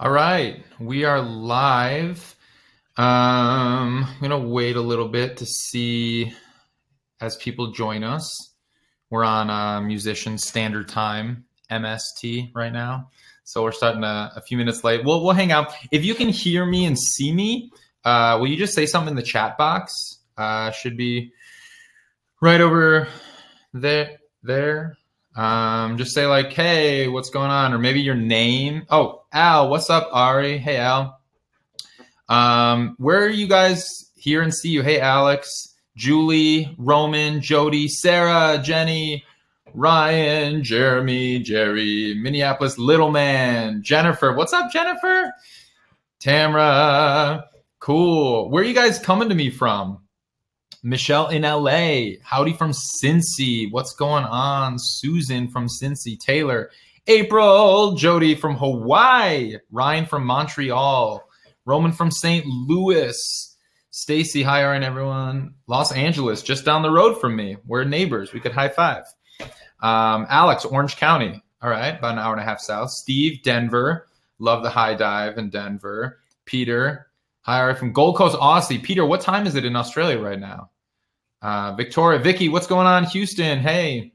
All right, we are live. I'm gonna wait a little bit to see as people join us. We're on Musician Standard Time (MST) right now, so we're starting a few minutes late. We'll hang out. If you can hear me and see me, will you just say something in the chat box? Should be right over there. Just say like, hey, what's going on? Or maybe your name. Oh, Al, what's up, Ari? Hey, Al. Where are you guys here and see you? Hey, Alex, Julie, Roman, Jody, Sarah, Jenny, Ryan, Jeremy, Jerry, Minneapolis, Little Man, Jennifer. What's up, Jennifer? Tamra. Cool. Where are you guys coming to me from? Michelle in LA. Howdy from Cincy. What's going on? Susan from Cincy. Taylor. April. Jody from Hawaii. Ryan from Montreal. Roman from St. Louis. Stacy. Hi, Aaron, everyone. Los Angeles, just down the road from me. We're neighbors. We could high five. Alex, Orange County. All right, about an hour and a half south. Steve, Denver. Love the high dive in Denver. Peter. Hi, Ari from Gold Coast, Aussie. Peter, what time is it in Australia right now? Victoria, Vicky, what's going on? Houston, hey.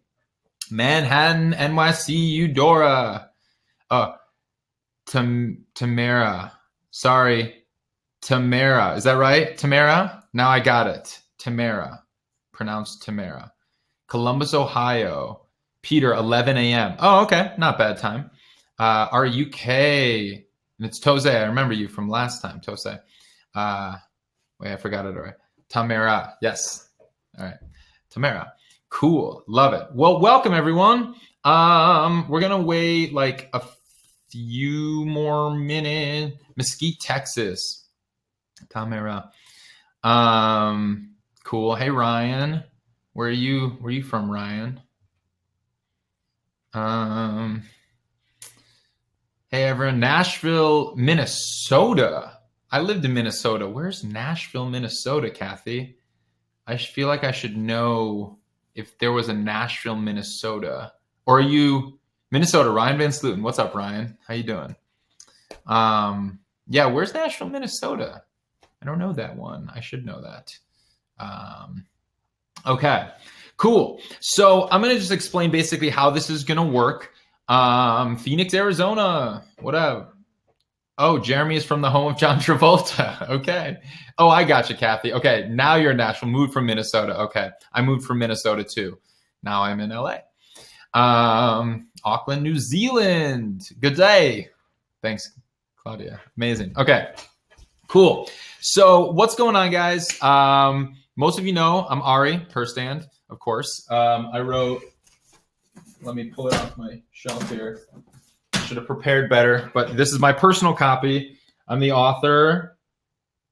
Manhattan, NYC, Eudora. Tamara. Sorry, Tamara. Is that right? Tamara? Now I got it. Tamara. Pronounced Tamara. Columbus, Ohio. Peter, 11 a.m. Oh, okay. Not bad time. Our UK. And it's Tose. I remember you from last time, Tose. Wait, I forgot it already. Tamara. Yes. All right. Tamara. Cool. Love it. Well, welcome, everyone. We're going to wait like a few more minutes. Mesquite, Texas. Tamara. Cool. Hey, Ryan. Where are you from, Ryan? Hey, everyone. Nashville, Minnesota. I lived in Minnesota. Where's Nashville, Minnesota, Kathy? I feel like I should know if there was a Nashville, Minnesota. Or are you Minnesota? Ryan Van Sluten. What's up, Ryan? How you doing? Yeah, where's Nashville, Minnesota? I don't know that one. I should know that. Okay, cool. So I'm going to just explain basically how this is going to work. Phoenix, Arizona. What up? Oh, Jeremy is from the home of John Travolta. Okay. Oh, I got you, Kathy. Okay, now you're in Nashville. Moved from Minnesota. Okay, I moved from Minnesota too. Now I'm in LA. Auckland, New Zealand. Good day. Thanks, Claudia. Amazing. Okay, cool. So what's going on, guys? Most of you know I'm Ari, her stand, of course. I wrote, let me pull it off my shelf here. Should have prepared better, but this is my personal copy. I'm the author.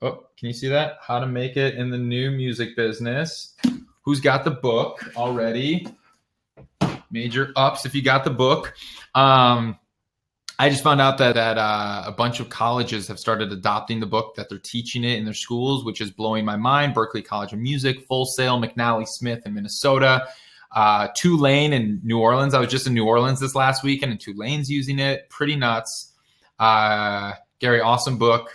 Oh, can you see that? How to Make It in the New Music Business. Who's got the book already? Major ups if you got the book. I just found out that a bunch of colleges have started adopting the book, that they're teaching it in their schools, which is blowing my mind. Berklee College of Music, Full Sail, McNally Smith in Minnesota. Tulane in New Orleans. I was just in New Orleans this last weekend, and Tulane's using it. Pretty nuts. Gary, awesome book.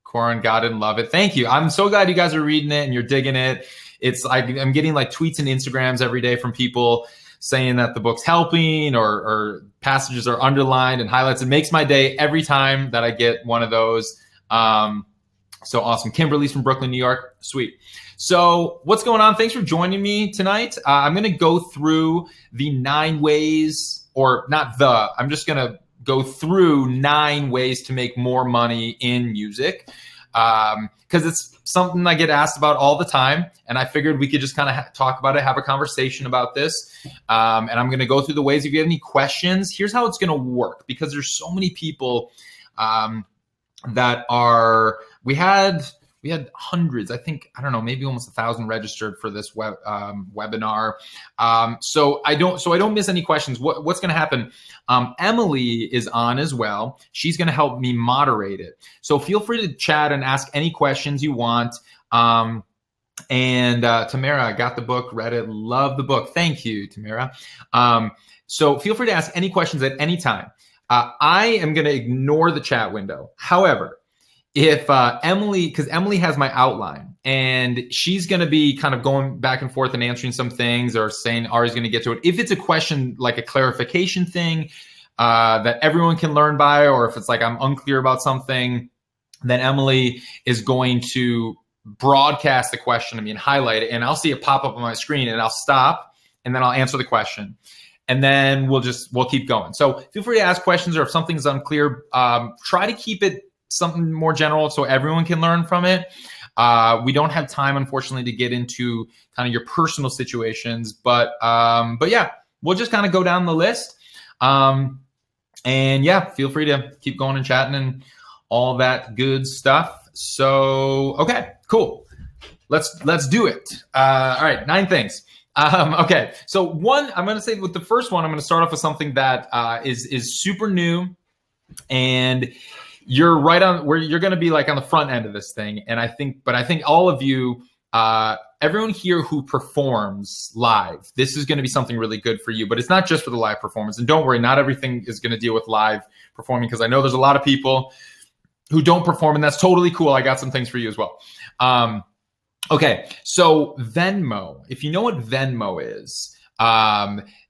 Corin, got it and love it. Thank you. I'm so glad you guys are reading it and you're digging it. It's like I'm getting like tweets and Instagrams every day from people saying that the book's helping or passages are underlined and highlights. It makes my day every time that I get one of those. So awesome. Kimberly's from Brooklyn, New York. Sweet. So what's going on? Thanks for joining me tonight. I'm going to go through the 9 ways, or not the, I'm just going to go through 9 ways to make more money in music. Because it's something I get asked about all the time. And I figured we could just kind of talk about it, have a conversation about this. And I'm going to go through the ways. If you have any questions, here's how it's going to work. Because there's so many people that are, we had hundreds, I think, I don't know, maybe almost 1,000 registered for this webinar. So I don't miss any questions. What's going to happen? Emily is on as well. She's going to help me moderate it. So feel free to chat and ask any questions you want. And Tamara, I got the book, read it, love the book. Thank you, Tamara. So feel free to ask any questions at any time. I am going to ignore the chat window. However, if Emily, because Emily has my outline and she's going to be kind of going back and forth and answering some things or saying Ari's going to get to it. If it's a question like a clarification thing that everyone can learn by, or if it's like I'm unclear about something, then Emily is going to broadcast the question to me and highlight it, and I'll see it pop up on my screen, and I'll stop, and then I'll answer the question, and then we'll keep going. So feel free to ask questions, or if something's unclear, try to keep it something more general so everyone can learn from it. We don't have time, unfortunately, to get into kind of your personal situations, but yeah, we'll just kind of go down the list. And yeah, feel free to keep going and chatting and all that good stuff. So, okay, cool. Let's do it. All right, 9 things. Okay, so one, I'm going to say with the first one, I'm going to start off with something that is super new, and you're right on where you're going to be like on the front end of this thing. And I think all of you, everyone here who performs live, this is going to be something really good for you, but it's not just for the live performance. And don't worry, not everything is going to deal with live performing, because I know there's a lot of people who don't perform, and that's totally cool. I got some things for you as well. Okay, so Venmo, if you know what Venmo is,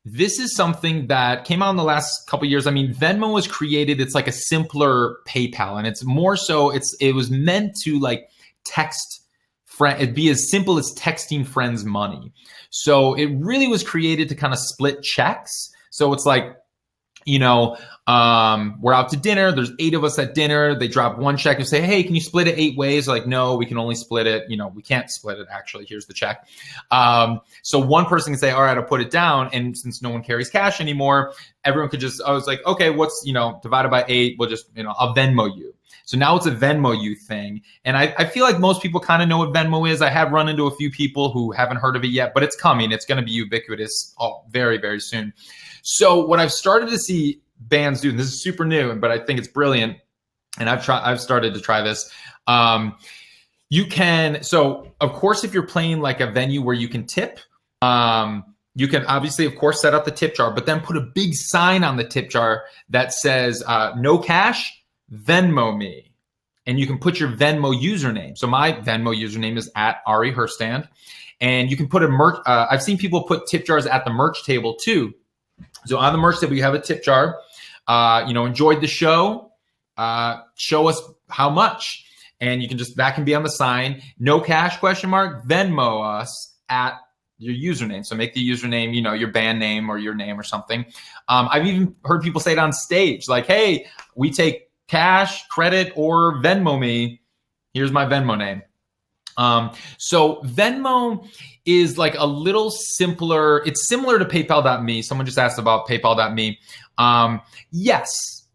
this is something that came out in the last couple of years. I mean, Venmo was created, it's like a simpler PayPal, and it's more so, it was meant to like text friend, it'd be as simple as texting friends money. So it really was created to kind of split checks. So it's like, you know, we're out to dinner, there's 8 of us at dinner, they drop one check and say, hey, can you split it 8 ways? Like, no, we can only split it, you know, we can't split it actually, here's the check. So one person can say, all right, I'll put it down. And since no one carries cash anymore, everyone could just, I was like, okay, what's, you know, divided by 8, we'll just, you know, I'll Venmo you. So now it's a Venmo you thing. And I feel like most people kind of know what Venmo is. I have run into a few people who haven't heard of it yet, but it's coming. It's going to be ubiquitous very, very soon. So what I've started to see bands do, and this is super new, but I think it's brilliant, and I've started to try this. You can, so of course, if you're playing like a venue where you can tip, you can obviously, of course, set up the tip jar, but then put a big sign on the tip jar that says, no cash, Venmo me. And you can put your Venmo username. So my Venmo username is @Ari Herstand. And you can put a merch, I've seen people put tip jars at the merch table too. So on the merch table, you have a tip jar. You know, enjoyed the show. Show us how much, and you can just, that can be on the sign. No cash ? Venmo us at your username. So make the username, you know, your band name or your name or something. I've even heard people say it on stage, like, "Hey, we take cash, credit, or Venmo me. Here's my Venmo name." So Venmo is like a little simpler. It's similar to PayPal.me. Someone just asked about PayPal.me. Yes,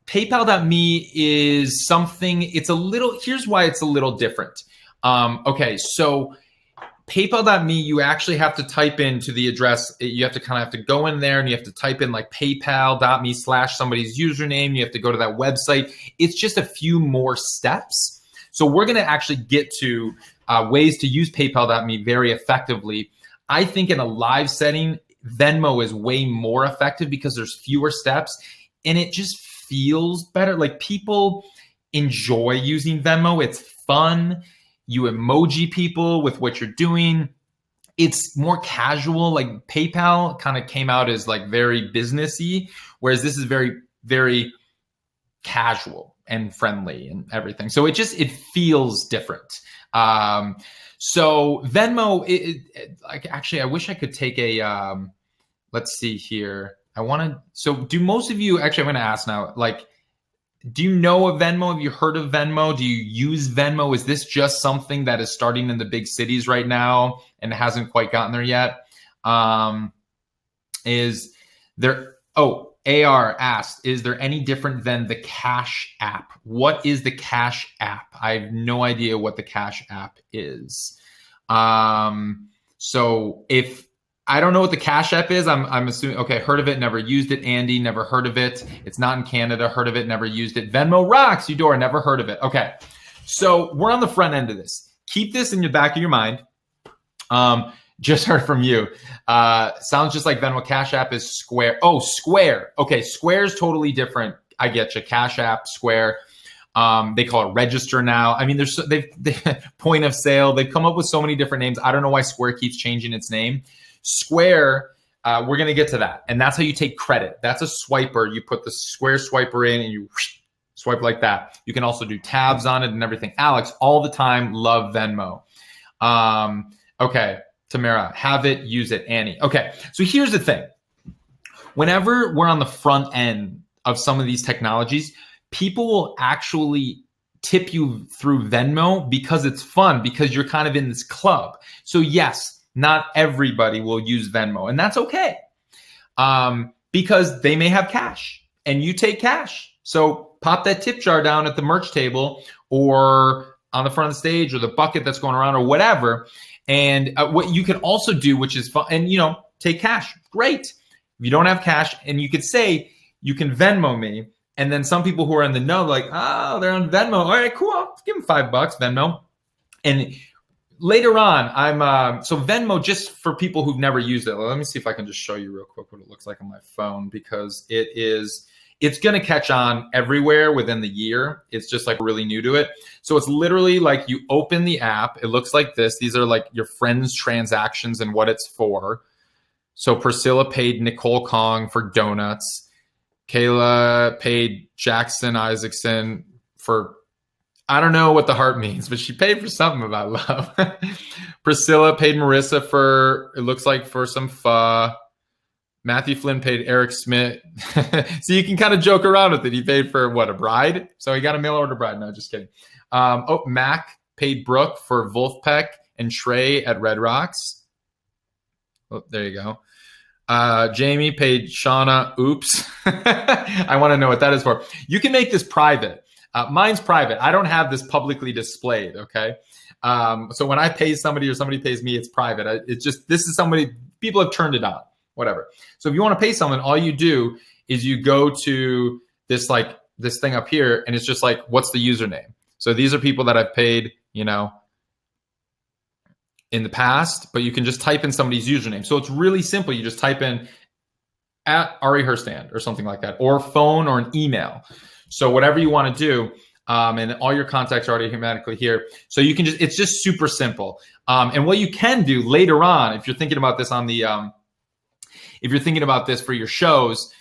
PayPal.me is something, it's a little, here's why it's a little different. Okay, so PayPal.me, you actually have to type into the address. You have to kind of have to go in there and you have to type in like PayPal.me / somebody's username. You have to go to that website. It's just a few more steps. So we're going to actually get to ways to use PayPal.me very effectively. I think in a live setting, Venmo is way more effective because there's fewer steps and it just feels better. Like people enjoy using Venmo. It's fun. You emoji people with what you're doing. It's more casual. Like PayPal kind of came out as like very businessy, whereas this is very, very casual and friendly and everything. So it feels different. So Venmo, like actually, I wish I could take a, let's see here. So do most of you, actually I'm gonna ask now, like, do you know of Venmo? Have you heard of Venmo? Do you use Venmo? Is this just something that is starting in the big cities right now and hasn't quite gotten there yet? Is there, AR asked, is there any different than the Cash App? What is the Cash App? I have no idea what the Cash App is. So if I don't know what the Cash App is, I'm assuming, okay, heard of it, never used it. Andy, never heard of it. It's not in Canada, heard of it, never used it. Venmo rocks, Eudora, never heard of it. Okay, so we're on the front end of this. Keep this in the back of your mind. Just heard from you. Sounds just like Venmo. Cash App is Square. Oh, Square. Okay, Square is totally different. I get you. Cash App, Square. They call it Register now. I mean, they point of sale. They've come up with so many different names. I don't know why Square keeps changing its name. Square, we're going to get to that. And that's how you take credit. That's a swiper. You put the Square swiper in and you swipe like that. You can also do tabs on it and everything. Alex, all the time, love Venmo. Okay, Tamara, have it, use it. Annie. Okay, so here's the thing. Whenever we're on the front end of some of these technologies, people will actually tip you through Venmo because it's fun, because you're kind of in this club. So yes, not everybody will use Venmo, and that's okay, because they may have cash and you take cash. So pop that tip jar down at the merch table or on the front of the stage or the bucket that's going around or whatever. And what you can also do, which is fun, and take cash. Great. If you don't have cash, and you could say, you can Venmo me. And then some people who are in the know, like, oh, they're on Venmo. All right, cool. I'll give them $5, Venmo. And later on, so Venmo, just for people who've never used it, let me see if I can just show you real quick what it looks like on my phone, because it's going to catch on everywhere within the year. It's just like really new to it. So it's literally like you open the app. It looks like this. These are like your friends' transactions and what it's for. So Priscilla paid Nicole Kong for donuts. Kayla paid Jackson Isaacson for, I don't know what the heart means, but she paid for something about love. Priscilla paid Marissa for, it looks like, for some pho. Matthew Flynn paid Eric Smith. So you can kind of joke around with it. He paid for what, a bride? So he got a mail order bride. No, just kidding. Mac paid Brooke for Wolfpack and Trey at Red Rocks. Oh, there you go. Jamie paid Shauna. Oops. I want to know what that is for. You can make this private. Mine's private. I don't have this publicly displayed. Okay. So when I pay somebody or somebody pays me, it's private. It's just, this is somebody, people have turned it on, whatever. So if you want to pay someone, all you do is you go to this thing up here, and it's just like, what's the username? So these are people that I've paid, in the past, but you can just type in somebody's username. So it's really simple. You just type in at Ari Herstand or something like that, or phone or an email. So whatever you want to do, and all your contacts are already automatically here. So you can it's just super simple. And what you can do later on, if you're thinking about this if you're thinking about this for your shows,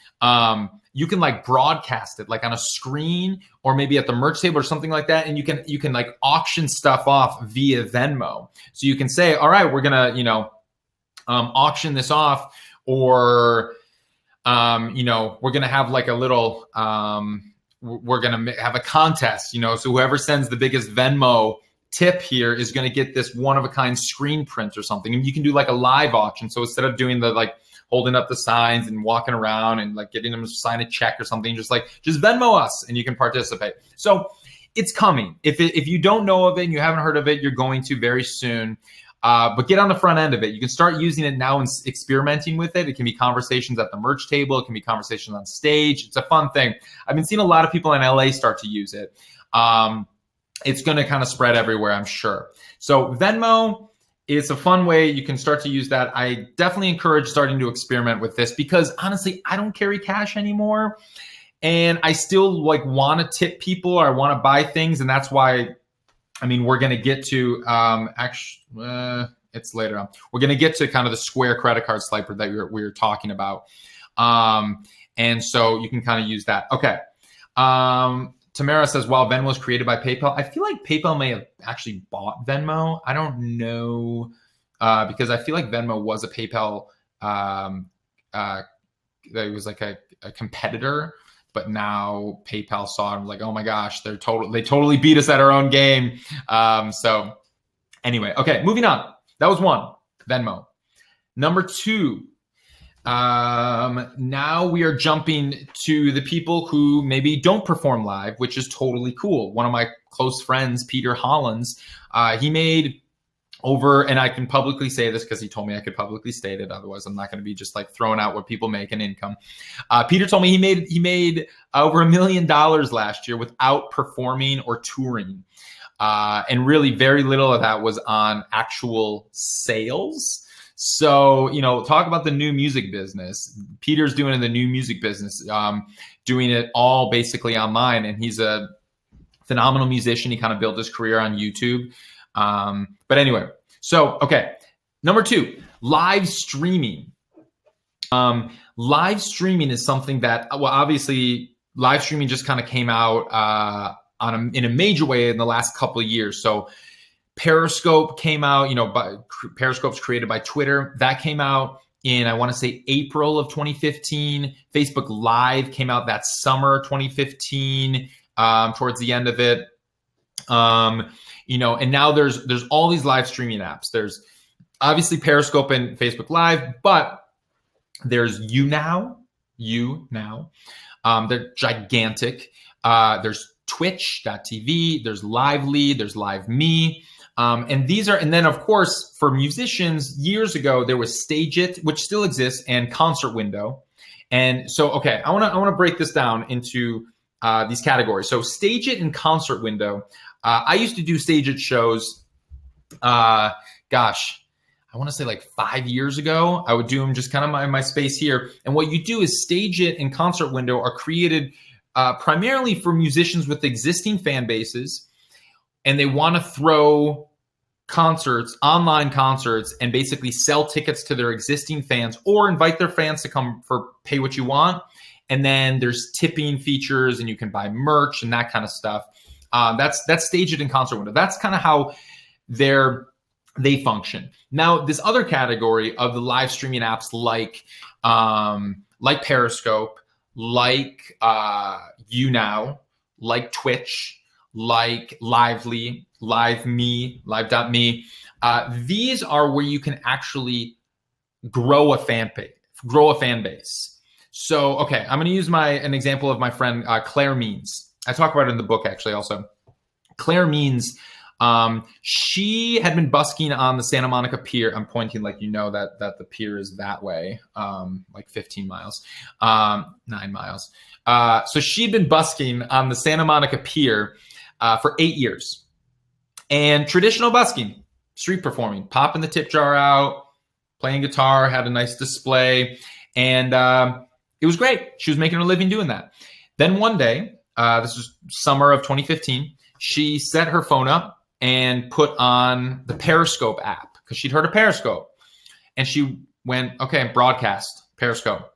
you can like broadcast it like on a screen or maybe at the merch table or something like that. And you can like auction stuff off via Venmo. So you can say, all right, we're going to, auction this off, or, we're going to have like a little, we're going to have a contest, so whoever sends the biggest Venmo tip here is going to get this one-of-a-kind screen print or something. And you can do like a live auction. So instead of doing the holding up the signs and walking around and like getting them to sign a check or something, just Venmo us and you can participate. So it's coming. If you don't know of it and you haven't heard of it, you're going to very soon. But get on the front end of it. You can start using it now and experimenting with it. It can be conversations at the merch table. It can be conversations on stage. It's a fun thing. I've been seeing a lot of people in LA start to use it. It's going to kind of spread everywhere, I'm sure. So Venmo, it's a fun way you can start to use that. I definitely encourage starting to experiment with this, because honestly, I don't carry cash anymore. And I still want to tip people, or I want to buy things. And that's why, we're going to get to, it's later on. We're going to get to kind of the Square credit card swiper that we were talking about. And so you can kind of use that. Okay. Tamara says, wow, Venmo was created by PayPal. I feel like PayPal may have actually bought Venmo. I don't know, because I feel like Venmo was a PayPal, that was like a competitor, but now PayPal saw him like, oh my gosh, they totally beat us at our own game. So anyway, okay, moving on. That was one, Venmo. Number two. Now we are jumping to the people who maybe don't perform live, which is totally cool. One of my close friends, Peter Hollins, he made over, and I can publicly say this because he told me I could publicly state it. Otherwise, I'm not going to be just like throwing out what people make in income. Peter told me he made over $1 million last year without performing or touring. And really very little of that was on actual sales. So, talk about the new music business. Peter's doing in the new music business, doing it all basically online. And he's a phenomenal musician. He kind of built his career on YouTube. But anyway, so, okay. Number 2, live streaming. Live streaming is something that, well, obviously live streaming just kind of came out in a major way in the last couple of years. So Periscope came out, Periscope's created by Twitter. That came out in, I want to say, April of 2015. Facebook Live came out that summer 2015, towards the end of it. And now there's all these live streaming apps. There's obviously Periscope and Facebook Live, but there's YouNow. They're gigantic. There's Twitch.tv. There's Lively. There's LiveMe. And then of course for musicians, years ago there was Stage It, which still exists, and Concert Window. And so, okay, I want to break this down into these categories. So Stage It and Concert Window. I used to do Stage It shows. I want to say like 5 years ago. I would do them just kind of in my space here. And what you do is Stage It and Concert Window are created primarily for musicians with existing fan bases, and they want to throw online concerts, and basically sell tickets to their existing fans or invite their fans to come for pay what you want. And then there's tipping features, and you can buy merch and that kind of stuff. That's Stage It and Concert Window. That's kind of how they function. Now, this other category of the live streaming apps like Periscope, like YouNow, like Twitch, like Lively, LiveMe, Live.me. These are where you can actually grow a fan base. So, okay, I'm going to use an example of my friend Claire Means. I talk about it in the book actually also. Claire Means, she had been busking on the Santa Monica Pier. I'm pointing like that the pier is that way, like 15 miles, 9 miles. So she'd been busking on the Santa Monica Pier for 8 years. And traditional busking, street performing, popping the tip jar out, playing guitar, had a nice display, and it was great. She was making a living doing that. Then one day, this was summer of 2015, she set her phone up and put on the Periscope app because she'd heard of Periscope. And she went, okay, broadcast, Periscope.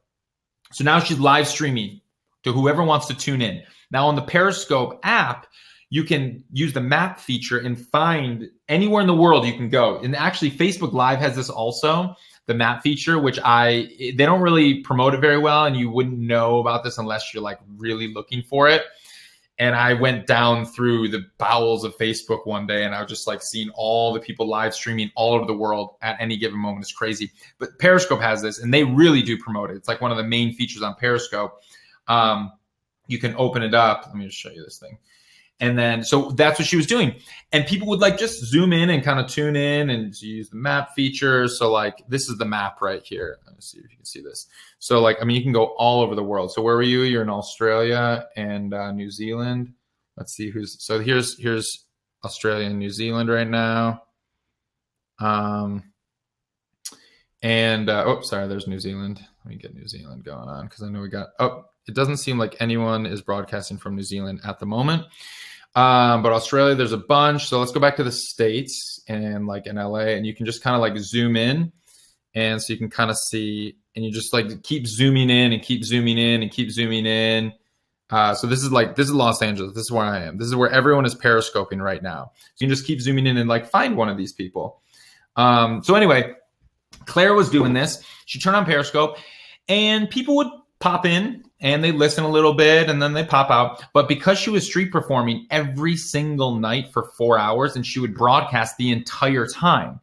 So now she's live streaming to whoever wants to tune in. Now on the Periscope app, you can use the map feature and find anywhere in the world you can go. And actually Facebook Live has this also, the map feature, which they don't really promote it very well. And you wouldn't know about this unless you're like really looking for it. And I went down through the bowels of Facebook one day, and I was just like seeing all the people live streaming all over the world at any given moment. It's crazy. But Periscope has this, and they really do promote it. It's like one of the main features on Periscope. You can open it up. Let me just show you this thing. And then, so that's what she was doing. And people would like just zoom in and kind of tune in and use the map feature. So like, this is the map right here. Let me see if you can see this. So like, I mean, you can go all over the world. So where were you? You're in Australia and New Zealand. Let's see so here's Australia and New Zealand right now. Oh, sorry, there's New Zealand. Let me get New Zealand going on because I know it doesn't seem like anyone is broadcasting from New Zealand at the moment. But Australia, there's a bunch. So let's go back to the States and like in LA, and you can just kind of like zoom in. And so you can kind of see, and you just like keep zooming in and keep zooming in and keep zooming in. So this is Los Angeles. This is where I am. This is where everyone is periscoping right now. So you can just keep zooming in and like find one of these people. So anyway, Claire was doing this. She turned on Periscope and people would pop in and they listen a little bit and then they pop out. But because she was street performing every single night for 4 hours and she would broadcast the entire time,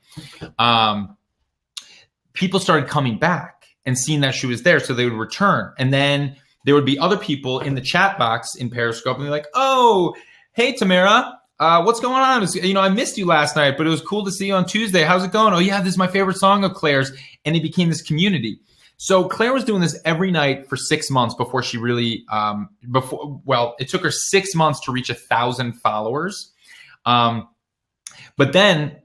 people started coming back and seeing that she was there. So they would return. And then there would be other people in the chat box in Periscope and they're like, oh, hey, Tamara, what's going on? I missed you last night, but it was cool to see you on Tuesday. How's it going? Oh yeah, this is my favorite song of Claire's. And it became this community. So Claire was doing this every night for 6 months before she really, it took her 6 months to reach 1,000 followers. But then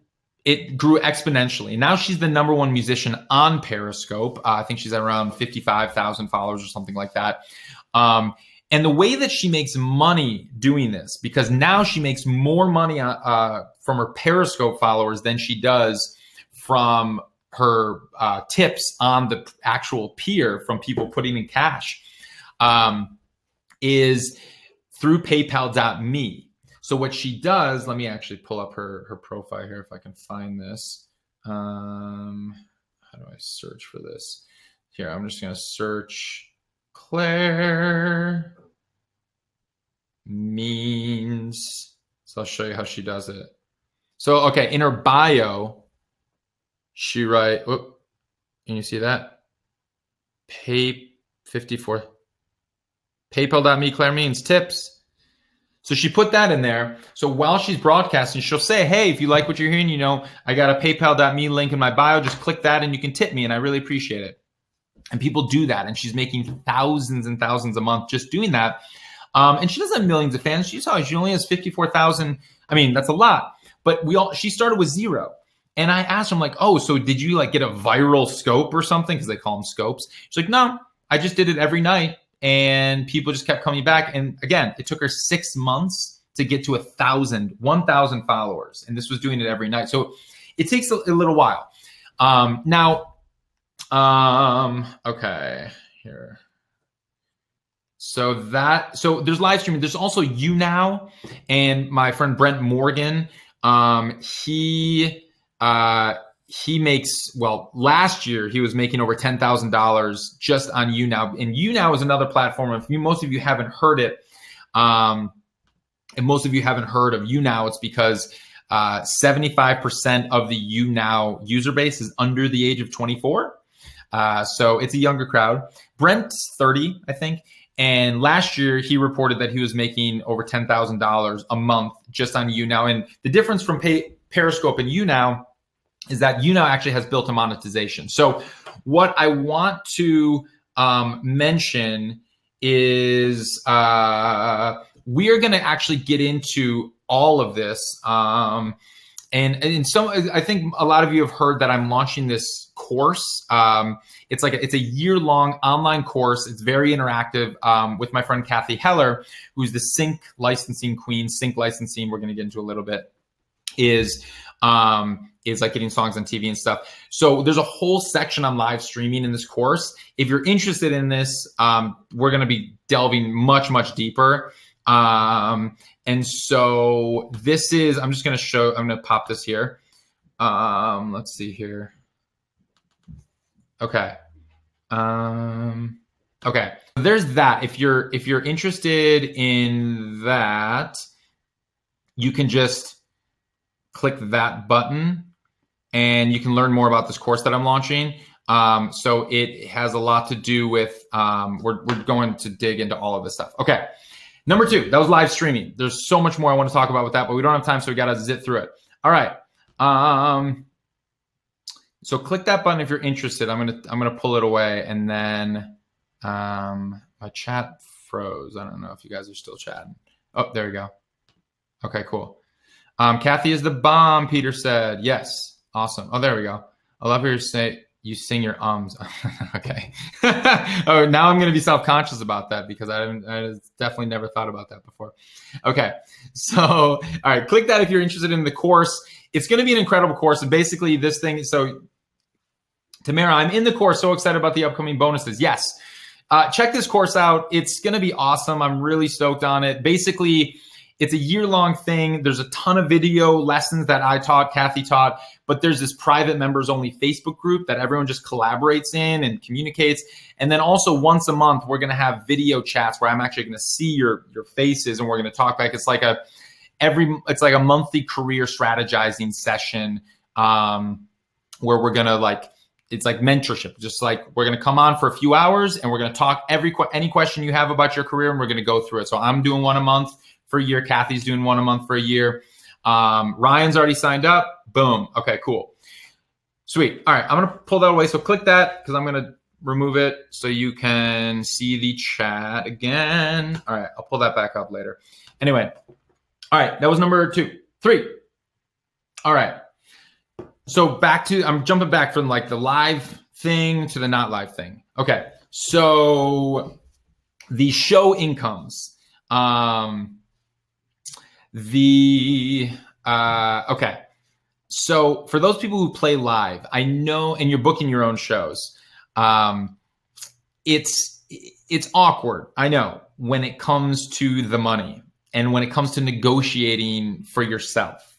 it grew exponentially. Now she's the #1 musician on Periscope. I think she's at around 55,000 followers or something like that. And the way that she makes money doing this, because now she makes more money from her Periscope followers than she does from her tips on the actual pier from people putting in cash, is through PayPal.me. So what she does, let me actually pull up her profile here if I can find this. How do I search for this? Here, I'm just going to search Claire Means. So I'll show you how she does it. So, okay, in her bio, she write, whoop, can you see that? Pay54. PayPal.me, Claire Means, tips. So she put that in there. So while she's broadcasting, she'll say, hey, if you like what you're hearing, you know, I got a PayPal.me link in my bio. Just click that and you can tip me. And I really appreciate it. And people do that. And she's making thousands and thousands a month just doing that. And she doesn't have millions of fans. She only has 54,000. I mean, that's a lot. But she started with 0. And I asked her, I'm like, oh, so did you like get a viral scope or something? Because they call them scopes. She's like, no, I just did it every night. And people just kept coming back. And again, it took her 6 months to get to 1,000 followers. And this was doing it every night. So it takes a little while. Okay, here. So there's live streaming. There's also YouNow, and my friend Brent Morgan. He makes, well, last year he was making over $10,000 just on YouNow. And YouNow is another platform. If most of you haven't heard it, and most of you haven't heard of YouNow, it's because 75% of the YouNow user base is under the age of 24. So it's a younger crowd. Brent's 30, I think. And last year he reported that he was making over $10,000 a month just on YouNow. And the difference from Periscope and YouNow is that YouNow actually has built-in monetization. So what I want to mention is we are going to actually get into all of this. And so I think a lot of you have heard that I'm launching this course. It's a year-long online course. It's very interactive with my friend Kathy Heller, who's the sync licensing queen. Sync licensing, we're going to get into a little bit, is like getting songs on TV and stuff. So there's a whole section on live streaming in this course. If you're interested in this, we're going to be delving much, much deeper. And so this is, I'm just going to show, I'm going to pop this here. Let's see here. Okay. Okay. There's that. If you're interested in that, you can just click that button and you can learn more about this course that I'm launching. So it has a lot to do with, we're going to dig into all of this stuff. Okay. Number 2, that was live streaming. There's so much more I want to talk about with that, but we don't have time, so we got to zip through it. All right. So click that button if you're interested. I'm gonna pull it away, and then my chat froze. I don't know if you guys are still chatting. Oh, there we go. Okay, cool. Kathy is the bomb, Peter said. Yes, awesome. Oh, there we go. I love hearing you sing your ums. Okay. Oh, now I'm going to be self-conscious about that because I definitely never thought about that before. Okay. So, all right, click that if you're interested in the course. It's going to be an incredible course. And basically this thing, so Tamara, I'm in the course. So excited about the upcoming bonuses. Yes. Check this course out. It's going to be awesome. I'm really stoked on it. Basically, it's a year-long thing. There's a ton of video lessons that I taught, Kathy taught, but there's this private members-only Facebook group that everyone just collaborates in and communicates. And then also once a month, we're going to have video chats where I'm actually going to see your faces and we're going to talk back. It's like a monthly career strategizing session where we're going to it's like mentorship. Just like we're going to come on for a few hours and we're going to talk any question you have about your career and we're going to go through it. So I'm doing one a month for a year. Kathy's doing one a month for a year. Ryan's already signed up. Boom. Okay, cool. Sweet. All right. I'm going to pull that away. So click that because I'm going to remove it so you can see the chat again. All right. I'll pull that back up later. Anyway. All right. That was number 2. 3. All right. So I'm jumping back from like the live thing to the not live thing. Okay. So the show incomes, okay. So for those people who play live, I know, and you're booking your own shows, it's awkward. I know, when it comes to the money and when it comes to negotiating for yourself.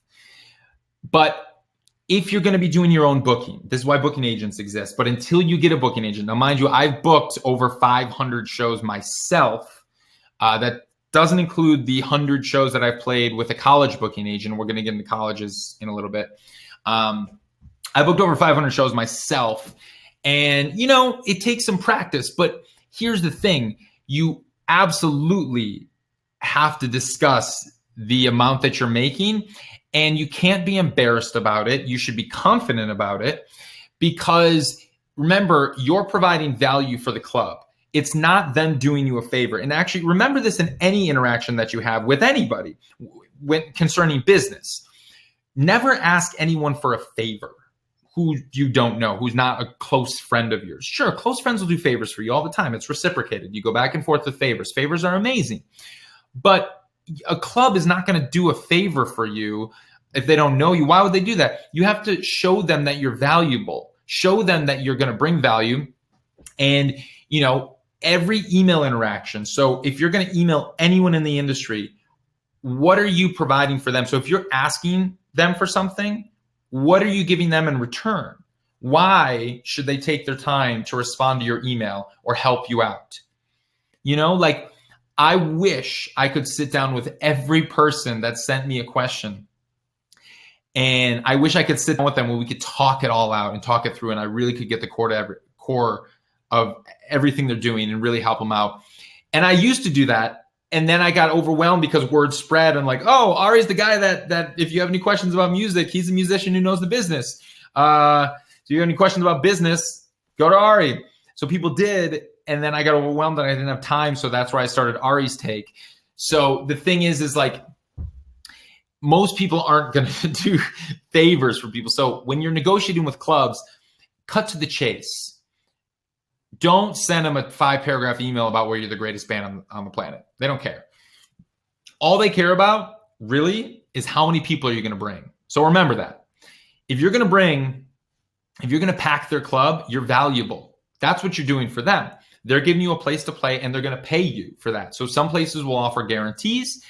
But if you're going to be doing your own booking, this is why booking agents exist. But until you get a booking agent, now mind you, I've booked over 500 shows myself. That doesn't include the 100 shows that I've played with a college booking agent. We're going to get into colleges in a little bit. I booked over 500 shows myself. And, you know, it takes some practice. But here's the thing. You absolutely have to discuss the amount that you're making. And you can't be embarrassed about it. You should be confident about it. Because remember, you're providing value for the club. It's not them doing you a favor. And actually, remember this in any interaction that you have with anybody when concerning business. Never ask anyone for a favor who you don't know, who's not a close friend of yours. Sure, close friends will do favors for you all the time. It's reciprocated. You go back and forth with favors. Favors are amazing. But a club is not going to do a favor for you if they don't know you. Why would they do that? You have to show them that you're valuable. Show them that you're going to bring value. And, you know, every email interaction. So if you're going to email anyone in the industry, what are you providing for them? So if you're asking them for something, what are you giving them in return? Why should they take their time to respond to your email or help you out? You know, like, I wish I could sit down with every person that sent me a question. And I wish I could sit down with them where we could talk it all out and talk it through. And I really could get the core of everything they're doing and really help them out. And I used to do that. And then I got overwhelmed because word spread. I'm like, oh, Ari's the guy that if you have any questions about music, he's a musician who knows the business. So you have any questions about business, go to Ari. So people did. And then I got overwhelmed and I didn't have time. So that's where I started Ari's Take. So the thing is like, most people aren't going to do favors for people. So when you're negotiating with clubs, cut to the chase. Don't send them a 5-paragraph email about where you're the greatest band on the planet. They don't care. All they care about really is how many people are you going to bring. So remember that. If you're going to pack their club, you're valuable. That's what you're doing for them. They're giving you a place to play and they're going to pay you for that. So some places will offer guarantees.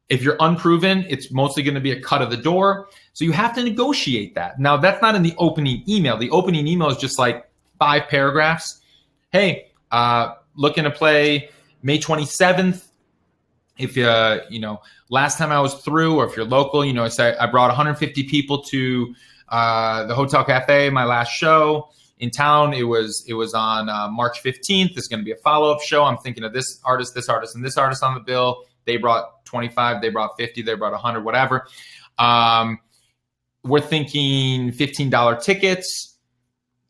If you're unproven, it's mostly going to be a cut of the door. So you have to negotiate that. Now, that's not in the opening email. The opening email is just like 5 paragraphs. Hey, looking to play May 27th. If last time I was through, or if you're local, I brought 150 people to the Hotel Cafe, my last show in town. It was on March 15th. There's going to be a follow-up show. I'm thinking of this artist, and this artist on the bill. They brought 25, they brought 50, they brought 100, whatever. We're thinking $15 tickets.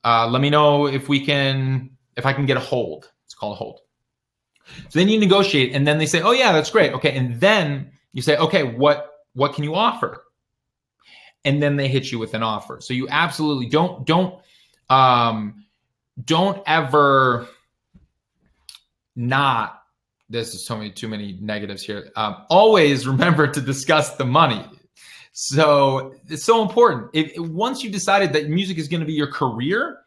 Let me know if I can get a hold. It's called a hold. So then you negotiate, and then they say, oh yeah, that's great. Okay. And then you say, okay, what can you offer? And then they hit you with an offer. So you absolutely don't ever not, this is too many negatives here. Always remember to discuss the money. So it's so important. Once you decided that music is going to be your career,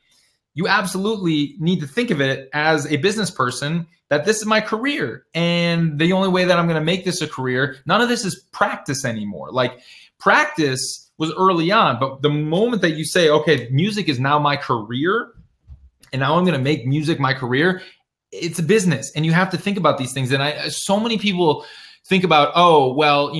you absolutely need to think of it as a business person, that this is my career. And the only way that I'm going to make this a career, none of this is practice anymore. Like, practice was early on, but the moment that you say, okay, music is now my career, and now I'm going to make music my career, it's a business. And you have to think about these things. And so many people think about, oh, well,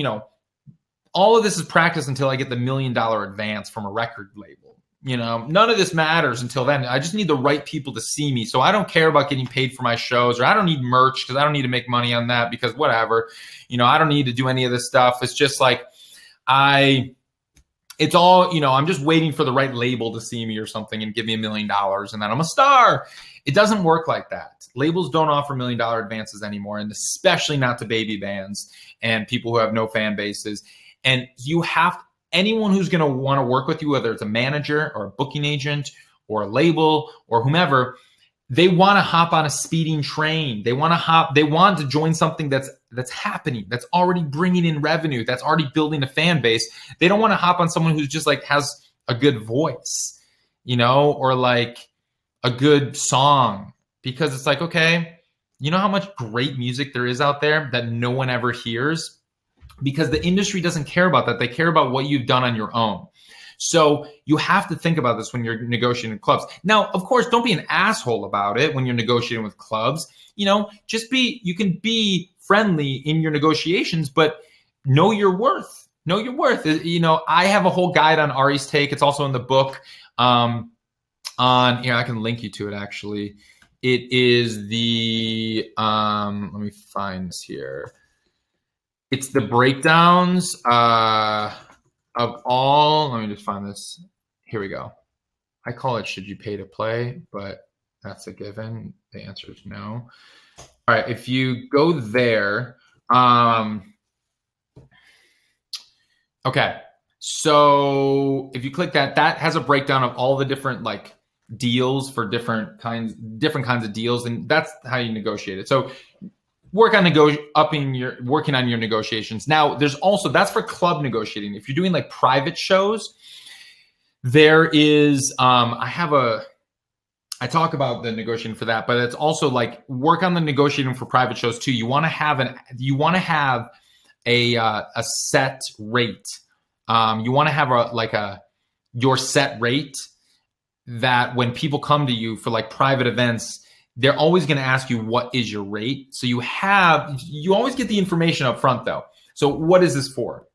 all of this is practice until I get the $1 million advance from a record label. None of this matters until then. I just need the right people to see me. So I don't care about getting paid for my shows, or I don't need merch because I don't need to make money on that, because whatever, I don't need to do any of this stuff. It's just like, it's all, I'm just waiting for the right label to see me or something and give me $1 million and then I'm a star. It doesn't work like that. Labels don't offer $1 million advances anymore, and especially not to baby bands and people who have no fan bases. And anyone who's going to want to work with you, whether it's a manager or a booking agent or a label or whomever, they want to hop on a speeding train. They want to join something that's happening, that's already bringing in revenue, that's already building a fan base. They don't want to hop on someone who's just like has a good voice, or like a good song, because it's like, okay, you know how much great music there is out there that no one ever hears? Because the industry doesn't care about that. They care about what you've done on your own. So you have to think about this when you're negotiating with clubs. Now, of course, don't be an asshole about it when you're negotiating with clubs. You can be friendly in your negotiations, but know your worth. Know your worth. I have a whole guide on Ari's take. It's also in the book. I can link you to it actually. It is the let me find this here. It's the breakdowns of all. Let me just find this. Here we go. I call it "Should you pay to play?" but that's a given. The answer is no. All right, if you go there, okay. So if you click that has a breakdown of all the different like deals for different kinds of deals, and that's how you negotiate it. So working on your negotiations. Now, there's also, that's for club negotiating. If you're doing like private shows, there is I talk about the negotiating for that, but it's also like work on the negotiating for private shows too. You want to have a set rate. You want to have your set rate that when people come to you for like private events, they're always going to ask you, what is your rate? So you always get the information up front though. So what is this for?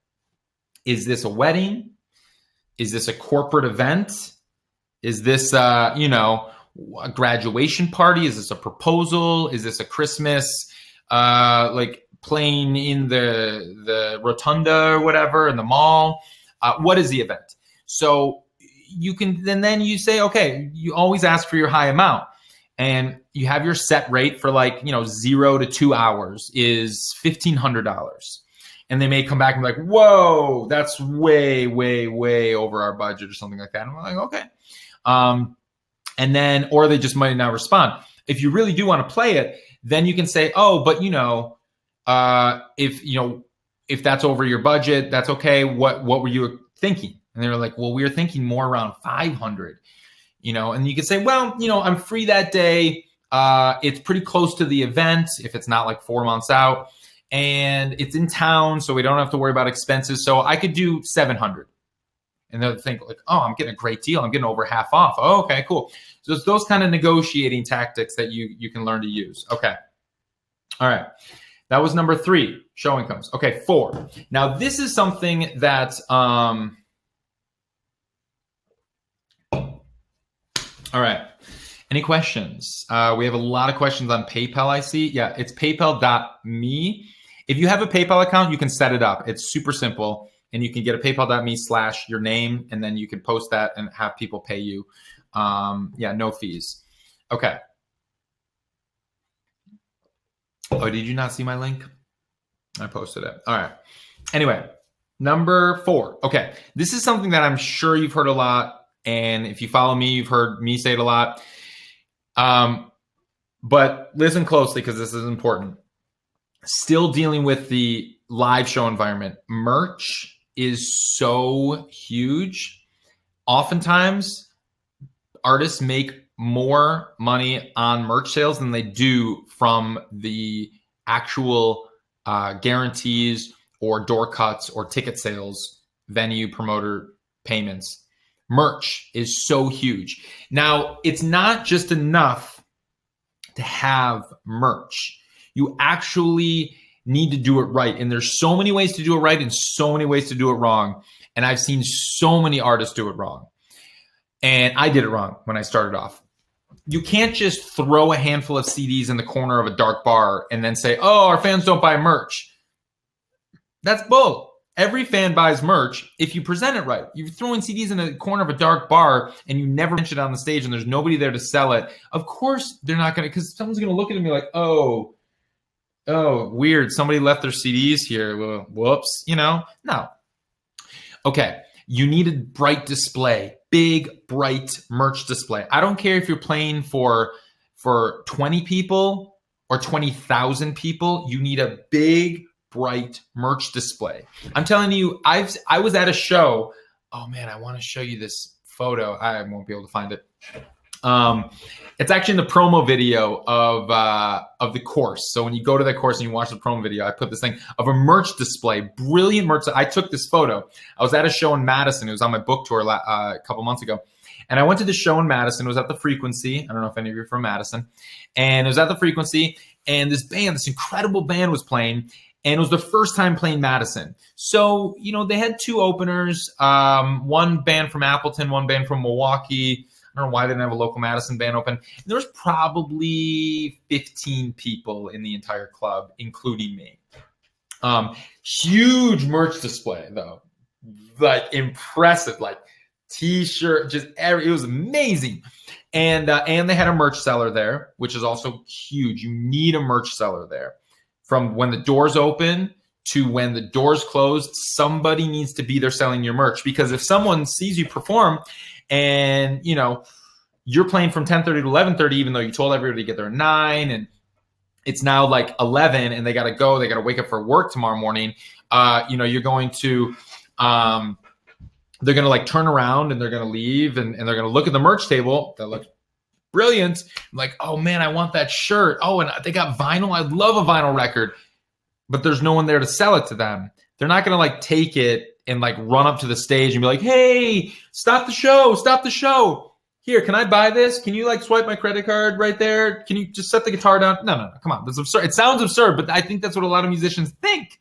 Is this a wedding? Is this a corporate event? Is this, a graduation party? Is this a proposal? Is this a Christmas, like playing in the rotunda or whatever in the mall? What is the event? So you can, then you say, okay, you always ask for your high amount. And you have your set rate for 0 to 2 hours is $1,500. And they may come back and be like, whoa, that's way, way, way over our budget or something like that. And I'm like, okay. Or they just might not respond. If you really do want to play it, then you can say, oh, but if that's over your budget, that's okay. What were you thinking? And they were like, well, we were thinking more around 500. And you could say, well, I'm free that day. It's pretty close to the event if it's not like 4 months out, and it's in town, so we don't have to worry about expenses. So I could do 700. And they'll think like, oh, I'm getting a great deal. I'm getting over half off. Oh, okay, cool. So it's those kind of negotiating tactics that you can learn to use. Okay. All right. That was number 3, show incomes. Okay, 4. Now this is something that, all right. Any questions? We have a lot of questions on PayPal, I see. Yeah, it's paypal.me. If you have a PayPal account, you can set it up. It's super simple. And you can get a paypal.me/your name, and then you can post that and have people pay you. No fees. Okay. Oh, did you not see my link? I posted it. All right. Anyway, number 4. Okay. This is something that I'm sure you've heard a lot. And if you follow me, you've heard me say it a lot. But listen closely because this is important. Still dealing with the live show environment. Merch is so huge. Oftentimes, artists make more money on merch sales than they do from the actual guarantees or door cuts or ticket sales, venue promoter payments. Merch is so huge. Now, it's not just enough to have merch. You actually need to do it right. And there's so many ways to do it right and so many ways to do it wrong. And I've seen so many artists do it wrong. And I did it wrong when I started off. You can't just throw a handful of CDs in the corner of a dark bar and then say, oh, our fans don't buy merch. That's bull. Every fan buys merch if you present it right. You're throwing CDs in the corner of a dark bar and you never mention it on the stage and there's nobody there to sell it. Of course, they're not going to, because someone's going to look at it and be like, oh, weird. Somebody left their CDs here. Well, whoops, No. Okay, you need a bright display, big, bright merch display. I don't care if you're playing for 20 people or 20,000 people. You need a big, bright merch display. I'm telling you, I was at a show. Oh man, I want to show you this photo. I won't be able to find it. It's actually in the promo video of the course. So when you go to that course and you watch the promo video, I put this thing of a merch display, brilliant merch. I took this photo. I was at a show in Madison. It was on my book tour a couple months ago. And I went to the show in Madison. It was at the Frequency. I don't know if any of you are from Madison. And it was at the Frequency. And this incredible band was playing. And it was the first time playing Madison. So, they had two openers, one band from Appleton, one band from Milwaukee. I don't know why they didn't have a local Madison band open. There was probably 15 people in the entire club, including me. Huge merch display, though. Like, impressive. Like, T-shirt, it was amazing. And they had a merch seller there, which is also huge. You need a merch seller there. From when the doors open to when the doors close, somebody needs to be there selling your merch. Because if someone sees you perform and, you're playing from 10:30 to 11:30, even though you told everybody to get there at 9, and it's now like 11 and they got to go, they got to wake up for work tomorrow morning, you're going to, they're going to like turn around and they're going to leave and they're going to look at the merch table that looks brilliant. I'm like, oh man, I want that shirt. Oh, and they got vinyl. I love a vinyl record, but there's no one there to sell it to them. They're not going to like take it and like run up to the stage and be like, hey, stop the show. Here, can I buy this? Can you like swipe my credit card right there? Can you just set the guitar down? No, come on. That's absurd. It sounds absurd, but I think that's what a lot of musicians think.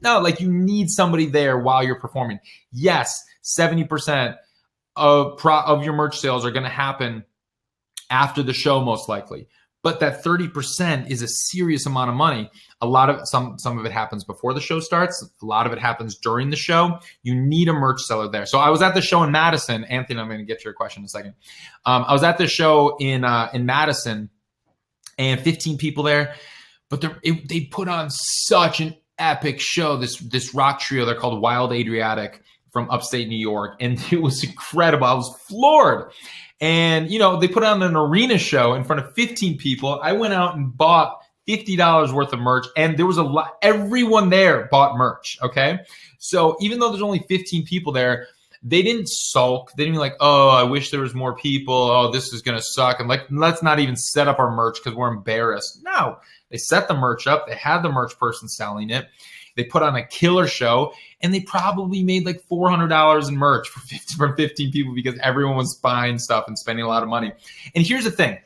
No, like you need somebody there while you're performing. Yes, 70% of your merch sales are going to happen after the show, most likely. But that 30% is a serious amount of money. A lot of some of it happens before the show starts. A lot of it happens during the show. You need a merch seller there. So I was at the show in Madison. Anthony, I'm going to get to your question in a second. I was at the show in Madison, and 15 people there. But they put on such an epic show. This rock trio, they're called Wild Adriatic from upstate New York, and it was incredible. I was floored. And, they put on an arena show in front of 15 people. I went out and bought $50 worth of merch, and there was a lot. Everyone there bought merch, okay? So even though there's only 15 people there, they didn't sulk. They didn't be like, oh, I wish there was more people. Oh, this is going to suck. I'm like, let's not even set up our merch because we're embarrassed. No, they set the merch up. They had the merch person selling it. They put on a killer show, and they probably made like $400 in merch from 15 people because everyone was buying stuff and spending a lot of money. And here's the thing.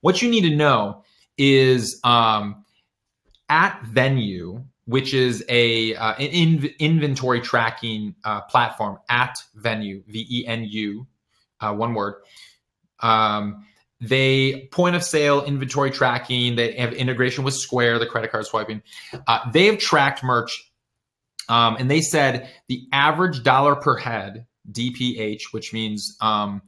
What you need to know is at Venue, which is an inventory tracking platform, at Venue, VENU, one word. They point of sale inventory tracking. They have integration with Square, the credit card swiping. They have tracked merch, and they said the average dollar per head, DPH, which means if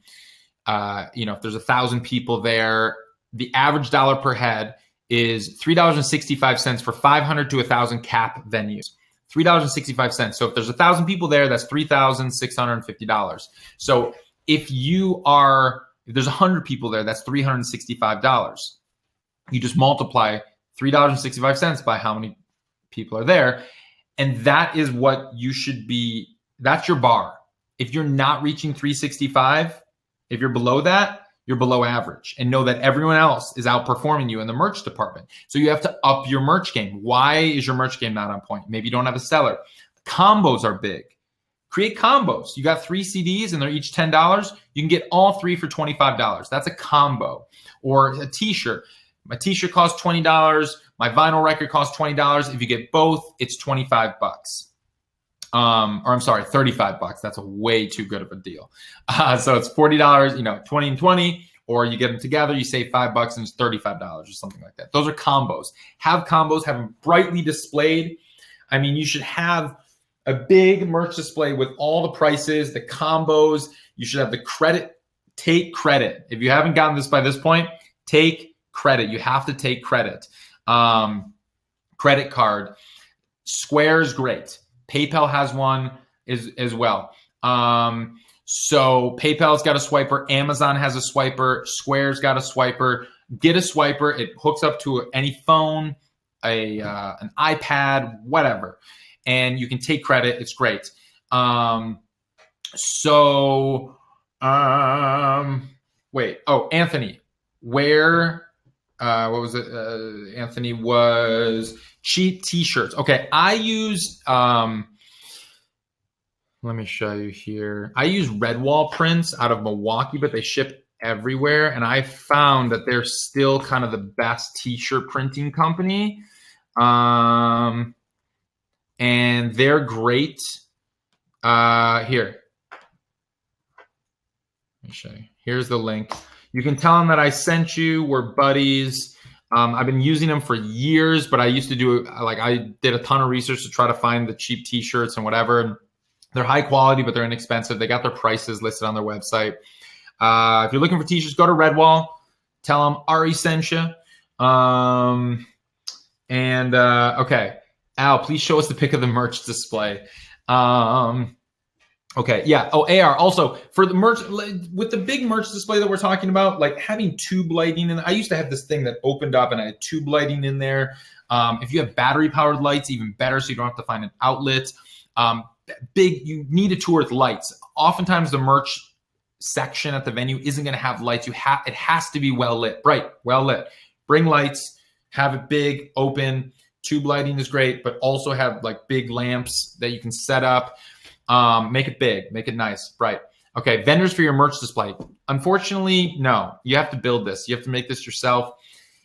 there's 1,000 people there, the average dollar per head is $3.65 for 500 to 1,000 cap venues. $3.65. So if there's 1,000 people there, that's $3,650. So if there's 100 people there, that's $365. You just multiply $3.65 by how many people are there. And that is what you should be. That's your bar. If you're not reaching 365, if you're below that, you're below average, and know that everyone else is outperforming you in the merch department. So you have to up your merch game. Why is your merch game not on point? Maybe you don't have a seller. Combos are big. Create combos. You got 3 CDs and they're each $10. You can get all 3 for $25. That's a combo. Or a t-shirt. My t-shirt costs $20. My vinyl record costs $20. If you get both, it's $25. Or I'm sorry, $35. That's a way too good of a deal. So it's $40, 20 and 20, or you get them together, you save $5 and it's $35 or something like that. Those are combos. Have combos, have them brightly displayed. I mean, you should have a big merch display with all the prices, the combos. You should have the credit. Take credit. If you haven't gotten this by this point, take credit. You have to take credit. Credit card. Square is great. PayPal has one. as well. So PayPal's got a swiper, Amazon has a swiper, Square's got a swiper. Get a swiper. It hooks up to any phone, an iPad, whatever, and you can take credit. It's great. Wait. Oh, Anthony, where? What was it? Anthony was cheap T-shirts. Okay, I use. Let me show you here. I use Redwall prints out of Milwaukee, but they ship everywhere. And I found that they're still kind of the best T-shirt printing company. And they're great. Here. Let me show you. Here's the link. You can tell them that I sent you. We're buddies. I've been using them for years, but I used to do, like, I did a ton of research to try to find the cheap T-shirts and whatever. They're high quality, but they're inexpensive. They got their prices listed on their website. If you're looking for T-shirts, go to Redwall. Tell them Ari sent you. Okay. Al, please show us the pic of the merch display. Okay, yeah. Oh, AR. Also, for the merch, with the big merch display that we're talking about, like having tube lighting, and I used to have this thing that opened up and I had tube lighting in there. If you have battery-powered lights, even better, so you don't have to find an outlet. You need a tour with lights. Oftentimes, the merch section at the venue isn't going to have lights. It has to be well lit, bright, well lit. Bring lights, have it big, open. Tube lighting is great, but also have like big lamps that you can set up. Make it big, make it nice, bright. Okay, vendors for your merch display. Unfortunately, no. You have to build this. You have to make this yourself.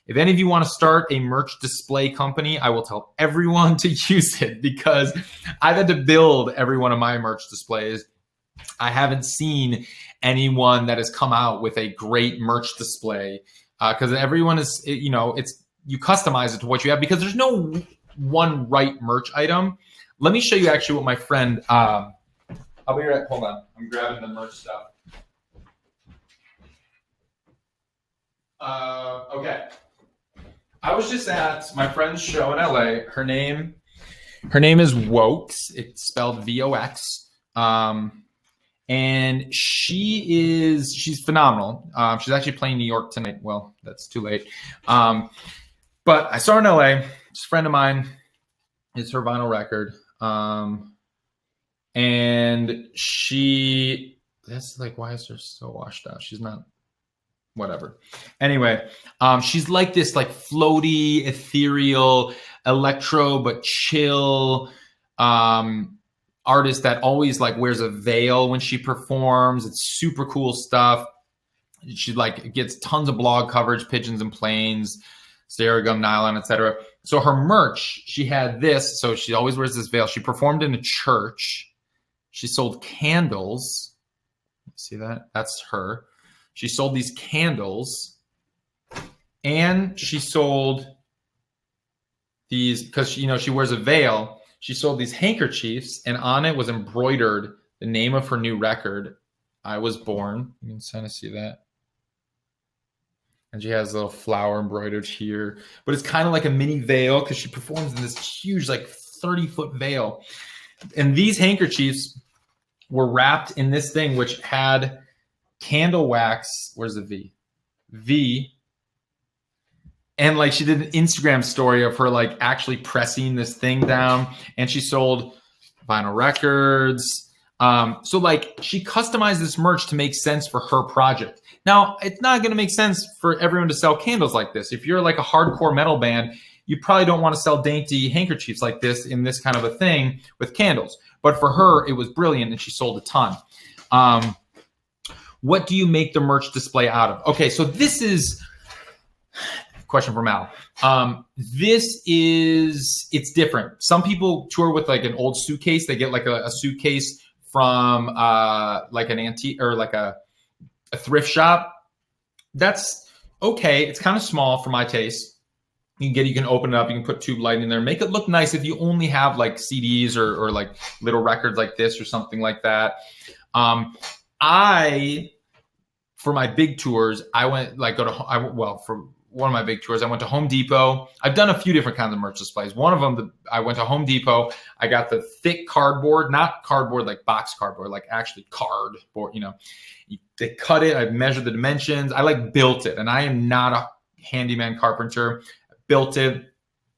If any of you want to start a merch display company, I will tell everyone to use it because I've had to build every one of my merch displays. I haven't seen anyone that has come out with a great merch display because everyone is, you customize it to what you have because there's no one right merch item. Let me show you actually what my friend, I'll be right, hold on. I'm grabbing the merch stuff. Okay. I was just at my friend's show in LA. Her name is Wokes. It's spelled V-O-X. And she's phenomenal. She's actually playing New York tonight. Well, that's too late. But I saw her in LA. She's a friend of mine. It's her vinyl record. And that's like, why is her so washed out? She's not, whatever. Anyway, she's like this like floaty, ethereal, electro, but chill, artist that always like wears a veil when she performs. It's super cool stuff. She like gets tons of blog coverage, Pigeons and Planes, Sterigum, Nylon, etc. So her merch, she had this. So she always wears this veil. She performed in a church. She sold candles. See that? That's her. She sold these candles. And she sold these, because she wears a veil. She sold these handkerchiefs, and on it was embroidered the name of her new record, I Was Born. You can kind of see that. And she has a little flower embroidered here. But it's kind of like a mini veil because she performs in this huge, like 30-foot veil. And these handkerchiefs were wrapped in this thing, which had candle wax. Where's the V? V. And like she did an Instagram story of her like actually pressing this thing down. And she sold vinyl records. So like she customized this merch to make sense for her project. Now, it's not going to make sense for everyone to sell candles like this. If you're like a hardcore metal band, you probably don't want to sell dainty handkerchiefs like this in this kind of a thing with candles. But for her, it was brilliant, and she sold a ton. What do you make the merch display out of? Okay, so this is a question from Al. It's different. Some people tour with like an old suitcase. They get like a suitcase from like an antique or like a thrift shop. That's okay. It's kind of small for my taste. You can open it up. You can put tube lighting in there. Make it look nice if you only have like CDs or like little records like this or something like that. For my big tours, I went like for one of my big tours. I went to Home Depot. I've done a few different kinds of merch displays. One of them, I went to Home Depot. I got the thick cardboard, not cardboard like box cardboard, like actually cardboard. They cut it. I measured the dimensions. I like built it, and I am not a handyman carpenter. I built it.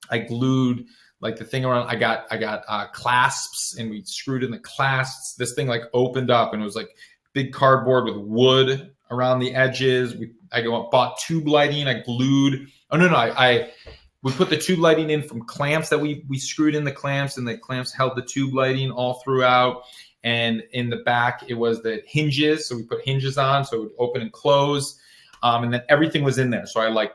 I glued like the thing around. I got clasps, and we screwed in the clasps. This thing like opened up, and it was like big cardboard with wood around the edges. I bought tube lighting. I glued. Oh no, we put the tube lighting in from clamps that we screwed in the clamps, and the clamps held the tube lighting all throughout. And in the back, it was the hinges. So we put hinges on, so it would open and close. And then everything was in there. So I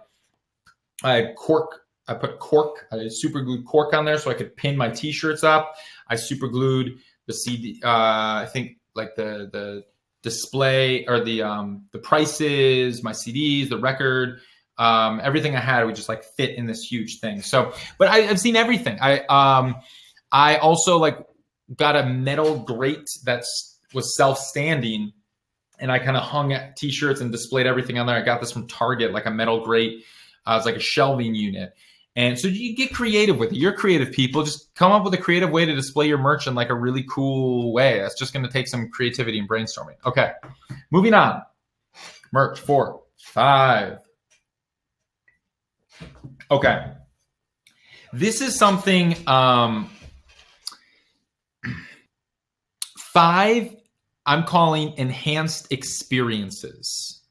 put cork. I super glued cork on there so I could pin my T-shirts up. I super glued the CD. I think like the display or the prices, my CDs, the record, everything I had would just like fit in this huge thing. So, but I've seen everything. I also like got a metal grate that was self-standing, and I kind of hung T-shirts and displayed everything on there. I got this from Target, like a metal grate. It's like a shelving unit. And so you get creative with it. You're creative people. Just come up with a creative way to display your merch in like a really cool way. That's just going to take some creativity and brainstorming. Okay, moving on. Merch 4, 5. Okay. This is something, 5, I'm calling enhanced experiences.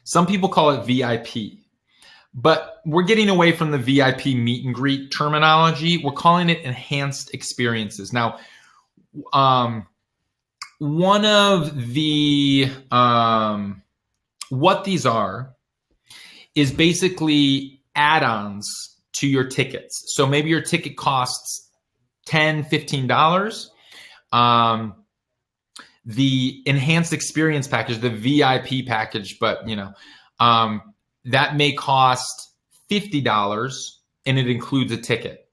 Some people call it VIP. But we're getting away from the VIP meet and greet terminology. We're calling it enhanced experiences. Now, one of the, what these are is basically add-ons to your tickets. So maybe your ticket costs $10, $15. The enhanced experience package, the VIP package, but that may cost $50 and it includes a ticket.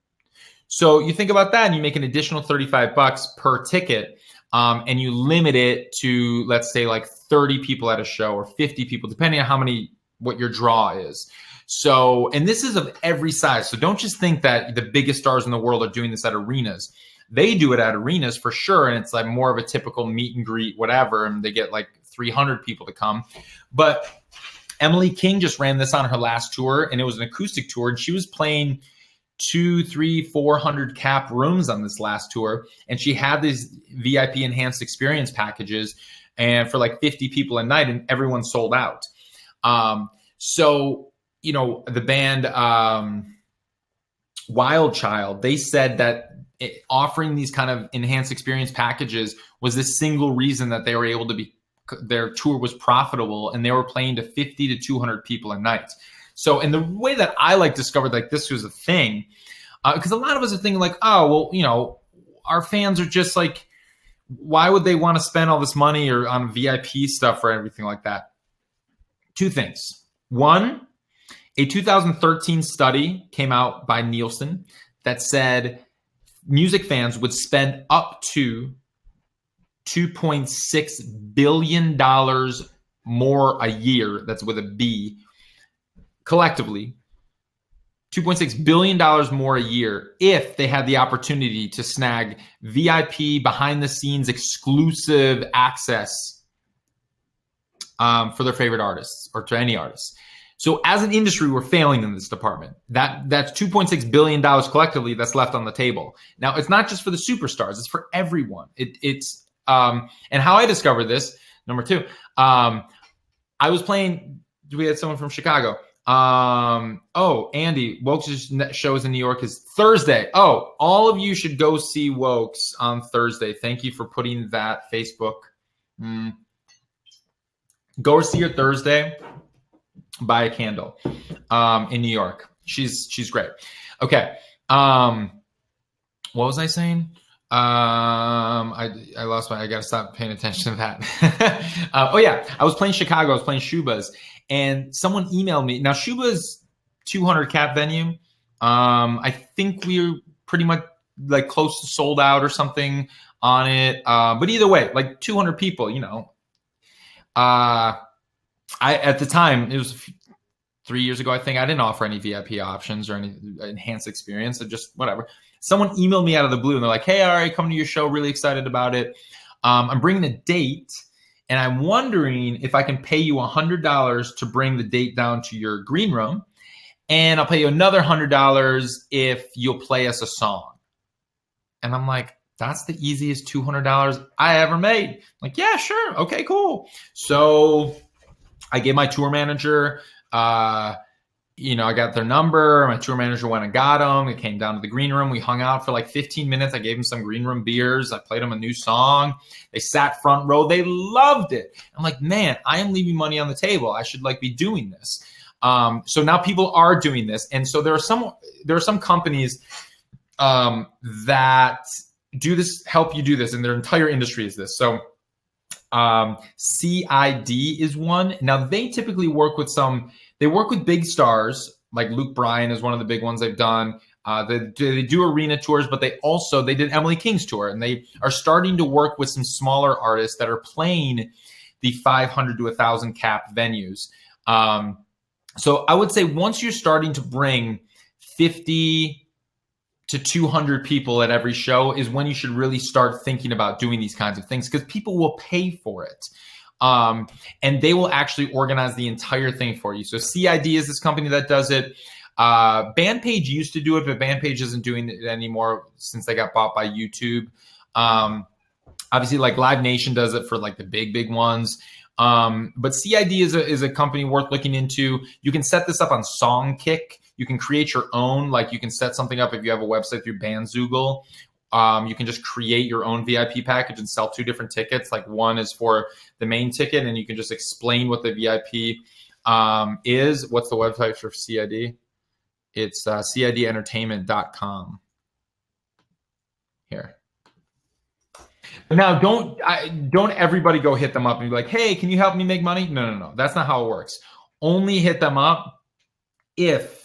So you think about that and you make an additional $35 per ticket, and you limit it to, let's say, like 30 people at a show or 50 people, depending on what your draw is. So, and this is of every size. So don't just think that the biggest stars in the world are doing this at arenas. They do it at arenas for sure, and it's like more of a typical meet and greet, whatever, and they get like 300 people to come. But Emily King just ran this on her last tour, and it was an acoustic tour, and she was playing 200, 300, 400 cap rooms on this last tour, and she had these VIP enhanced experience packages, and for like 50 people a night, and everyone sold out. So the band Wild Child, they said that offering these kind of enhanced experience packages was the single reason that they were able to their tour was profitable, and they were playing to 50 to 200 people a night. So, and the way that I discovered like this was a thing, because a lot of us are thinking like, oh, well, our fans are just like, why would they want to spend all this money or on VIP stuff or everything like that? 2 things. One, a 2013 study came out by Nielsen that said music fans would spend up to $2.6 billion more a year, that's with a B, collectively, $2.6 billion more a year if they had the opportunity to snag VIP, behind-the-scenes, exclusive access for their favorite artists or to any artists. So as an industry, we're failing in this department. That's $2.6 billion collectively that's left on the table. Now, it's not just for the superstars. It's for everyone. It's and how I discovered this, number 2, I was playing, we had someone from Chicago. Andy, Wokes' shows in New York is Thursday. Oh, all of you should go see Wokes on Thursday. Thank you for putting that Facebook. Go see her Thursday. Buy a candle in New York. She's great. Okay. What was I saying? I lost I gotta stop paying attention to that. I was playing Chicago. I was playing Shuba's, and someone emailed me. Now Shuba's 200 cap venue. I think we're pretty much like close to sold out or something on it. But either way, like 200 people. At the time it was 3 years ago, I think. I didn't offer any VIP options or any enhanced experience, so just whatever. Someone emailed me out of the blue and they're like, hey, Ari, coming to your show, really excited about it. I'm bringing a date and I'm wondering if I can pay you $100 to bring the date down to your green room. And I'll pay you another $100 if you'll play us a song. And I'm like, that's the easiest $200 I ever made. I'm like, yeah, sure. Okay, cool. So I gave my tour manager, I got their number. My tour manager went and got them. It came down to the green room. We hung out for like 15 minutes. I gave them some green room beers. I played them a new song. They sat front row. They loved it. I'm like, man, I am leaving money on the table. I should be doing this. So now people are doing this. And so there are some companies that do this, help you do this, and their entire industry is this. So CID is one. Now they typically work with big stars, like Luke Bryan is one of the big ones they've done. They do arena tours, but they did Emily King's tour, and they are starting to work with some smaller artists that are playing the 500 to 1,000 cap venues. So I would say once you're starting to bring 50 to 200 people at every show is when you should really start thinking about doing these kinds of things, because people will pay for it. And they will actually organize the entire thing for you. So CID is this company that does it. Bandpage used to do it, but Bandpage isn't doing it anymore since they got bought by YouTube. Obviously, like Live Nation does it for like the big ones. But CID is a company worth looking into. You can set this up on Songkick. You can create your own, like you can set something up if you have a website through Bandzoogle. You can just create your own VIP package and sell 2 different tickets. Like one is for the main ticket, and you can just explain what the VIP is. What's the website for CID? It's cidentertainment.com. Here. Now, don't everybody go hit them up and be like, hey, can you help me make money? No. That's not how it works. Only hit them up if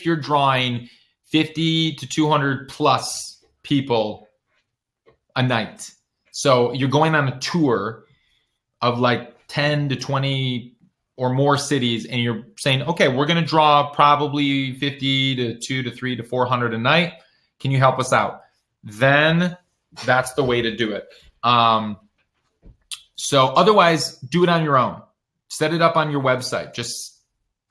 you're drawing 50 to 200 plus people a night. So you're going on a tour of like 10 to 20 or more cities, and you're saying, okay, we're going to draw probably 50 to 2 to 3 to 400 a night. Can you help us out? Then that's the way to do it. So otherwise, do it on your own. Set it up on your website. Just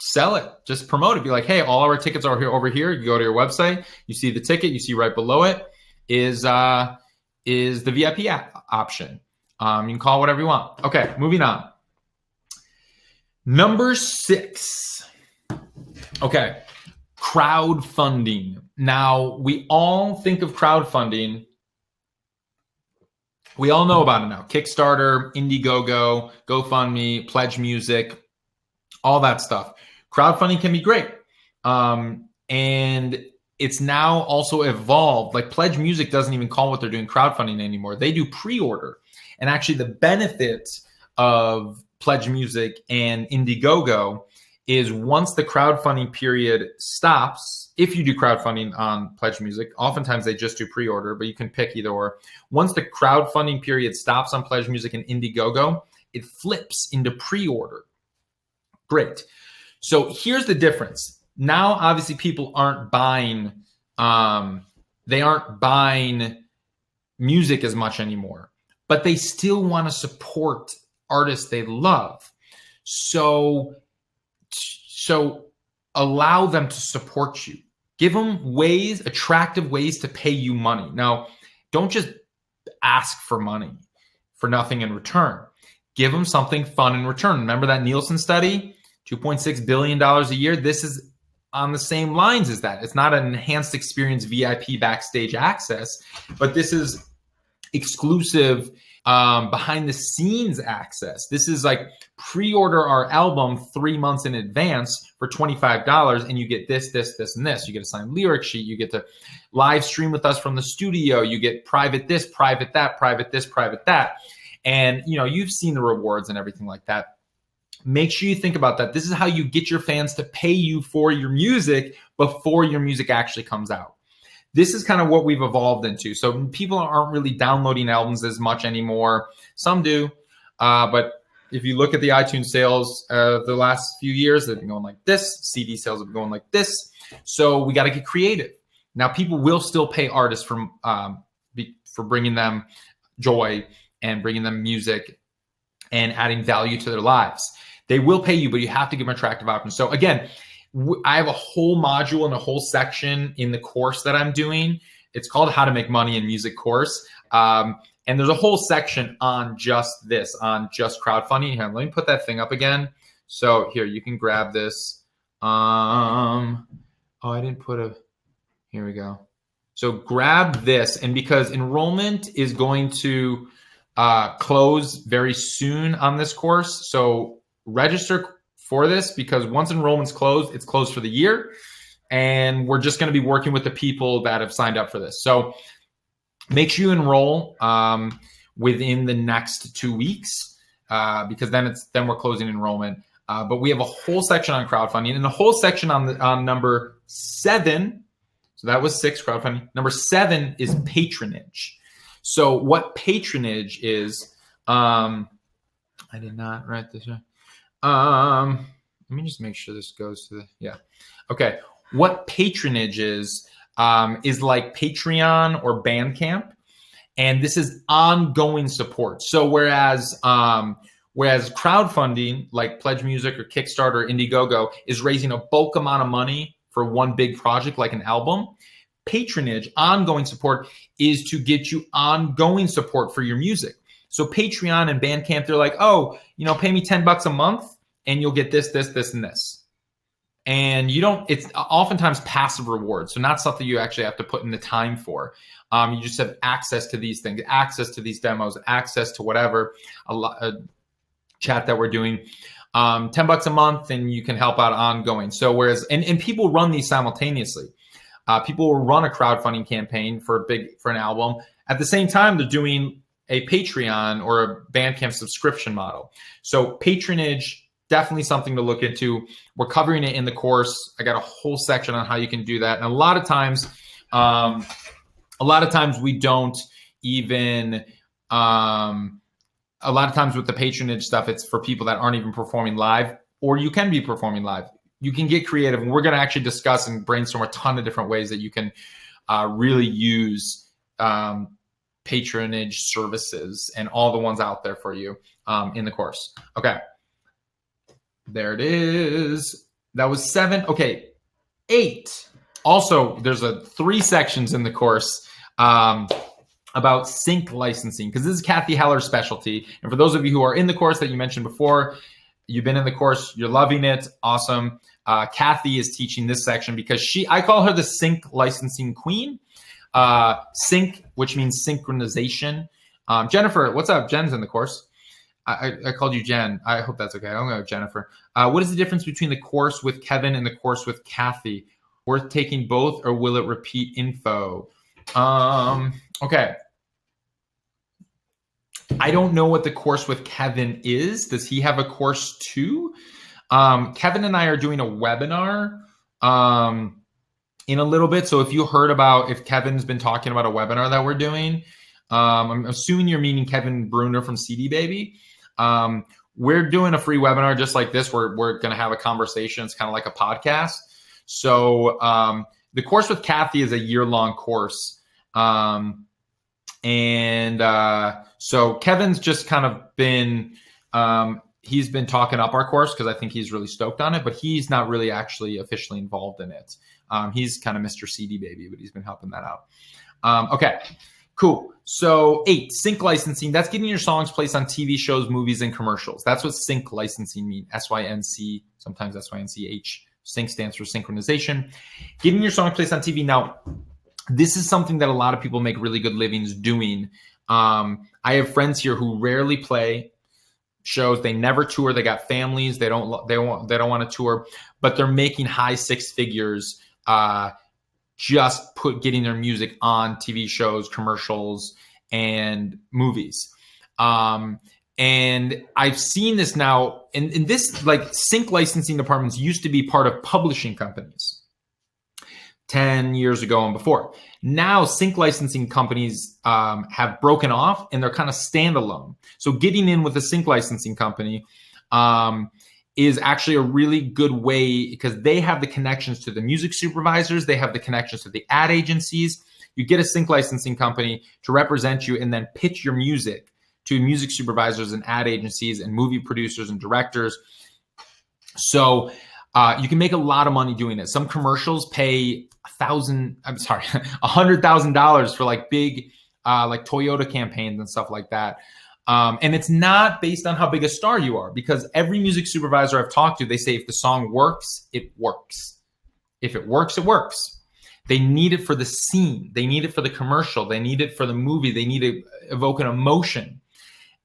sell it. Just promote it. Be like, hey, all our tickets are here over here. You go to your website. You see the ticket. You see right below it is the VIP option. You can call it whatever you want. Okay, moving on. Number 6. Okay, crowdfunding. Now, we all think of crowdfunding. We all know about it now. Kickstarter, Indiegogo, GoFundMe, Pledge Music, all that stuff. Crowdfunding can be great. And it's now also evolved. Like Pledge Music doesn't even call what they're doing crowdfunding anymore. They do pre-order. And actually the benefit of Pledge Music and Indiegogo is once the crowdfunding period stops, if you do crowdfunding on Pledge Music, oftentimes they just do pre-order, but you can pick either or. Once the crowdfunding period stops on Pledge Music and Indiegogo, it flips into pre-order. Great. So here's the difference. Now, obviously, people aren't buying, they aren't buying music as much anymore, but they still want to support artists they love. So allow them to support you. Give them attractive ways to pay you money. Now, don't just ask for money for nothing in return. Give them something fun in return. Remember that Nielsen study? $2.6 billion a year. This is on the same lines as that. It's not an enhanced experience VIP backstage access, but this is exclusive behind the scenes access. This is like pre-order our album 3 months in advance for $25, and you get this, and this. You get a signed lyric sheet. You get to live stream with us from the studio. You get private this, private that, private this, private that. And you've seen the rewards and everything like that. Make sure you think about that. This is how you get your fans to pay you for your music before your music actually comes out. This is kind of what we've evolved into. So people aren't really downloading albums as much anymore. Some do, but if you look at the iTunes sales the last few years, they've been going like this. CD sales have been going like this. So we got to get creative. Now, people will still pay artists for bringing them joy and bringing them music and adding value to their lives. They will pay you, but you have to give them attractive options. So again, I have a whole module and a whole section in the course that I'm doing. It's called How to Make Money in Music course. And there's a whole section on just this, on just crowdfunding. Here, let me put that thing up again. So here, you can grab this. Oh, I didn't put a, here we go. So grab this, and because enrollment is going to close very soon on this course, so register for this, because once enrollment's closed, it's closed for the year, and we're just going to be working with the people that have signed up for this. So make sure you enroll within the next 2 weeks, because then we're closing enrollment. But we have a whole section on crowdfunding and a whole section on number 7. So that was 6, crowdfunding. Number 7 is patronage. So what patronage is, I did not write this down. Let me just make sure this goes to the, yeah. Okay. What patronage is like Patreon or Bandcamp. And this is ongoing support. So whereas crowdfunding like Pledge Music or Kickstarter or Indiegogo is raising a bulk amount of money for one big project like an album, patronage, ongoing support, is to get you ongoing support for your music. So Patreon and Bandcamp, they're like, oh, pay me $10 a month and you'll get this, this, this, and this. And it's oftentimes passive reward. So not something you actually have to put in the time for. You just have access to these things, access to these demos, access to whatever a chat that we're doing. $10 a month, and you can help out ongoing. So whereas, and people run these simultaneously. People will run a crowdfunding campaign for an album. At the same time, they're doing a Patreon or a Bandcamp subscription model. So patronage, definitely something to look into. We're covering it in the course. I got a whole section on how you can do that. And a lot of times we don't even, a lot of times with the patronage stuff, it's for people that aren't even performing live, or you can be performing live. You can get creative, and we're going to actually discuss and brainstorm a ton of different ways that you can really use patronage services and all the ones out there for you in the course. Okay. There it is. That was 7. Okay. 8. Also, there's 3 sections in the course about sync licensing, because this is Kathy Heller's specialty. And for those of you who are in the course that you mentioned before, you've been in the course, you're loving it. Awesome. Kathy is teaching this section because I call her the sync licensing queen. Sync, which means synchronization. Jennifer, what's up? Jen's in the course. I called you Jen. I hope that's okay. I'm going to go Jennifer. What is the difference between the course with Kevin and the course with Kathy? Worth taking both, or will it repeat info? Okay. I don't know what the course with Kevin is. Does he have a course too? Kevin and I are doing a webinar in a little bit. So if Kevin's been talking about a webinar that we're doing, I'm assuming you're meaning Kevin Bruner from CD Baby. We're doing a free webinar just like this. We're going to have a conversation. It's kind of like a podcast. So the course with Kathy is a year-long course. So Kevin's just kind of been, he's been talking up our course because I think he's really stoked on it, but he's not really actually officially involved in it. He's kind of Mr. CD Baby, but he's been helping that out. Okay, cool. So 8, sync licensing. That's getting your songs placed on TV shows, movies, and commercials. That's what sync licensing means. SYNC, sometimes SYNCH. Sync stands for synchronization. Getting your songs placed on TV. Now, this is something that a lot of people make really good livings doing. I have friends here who rarely play shows. They never tour. They got families. They don't want to tour, but they're making high 6 figures just getting their music on TV shows, commercials, and movies. And I've seen this now, and this, like, sync licensing departments used to be part of publishing companies. 10 years ago and before. Now, sync licensing companies have broken off and they're kind of standalone. So getting in with a sync licensing company is actually a really good way because they have the connections to the music supervisors. They have the connections to the ad agencies. You get a sync licensing company to represent you and then pitch your music to music supervisors and ad agencies and movie producers and directors. So you can make a lot of money doing it. Some commercials pay $100,000 for like big, like Toyota campaigns and stuff like that. And it's not based on how big a star you are, because every music supervisor I've talked to, they say if the song works, it works. If it works, it works. They need it for the scene. They need it for the commercial. They need it for the movie. They need to evoke an emotion.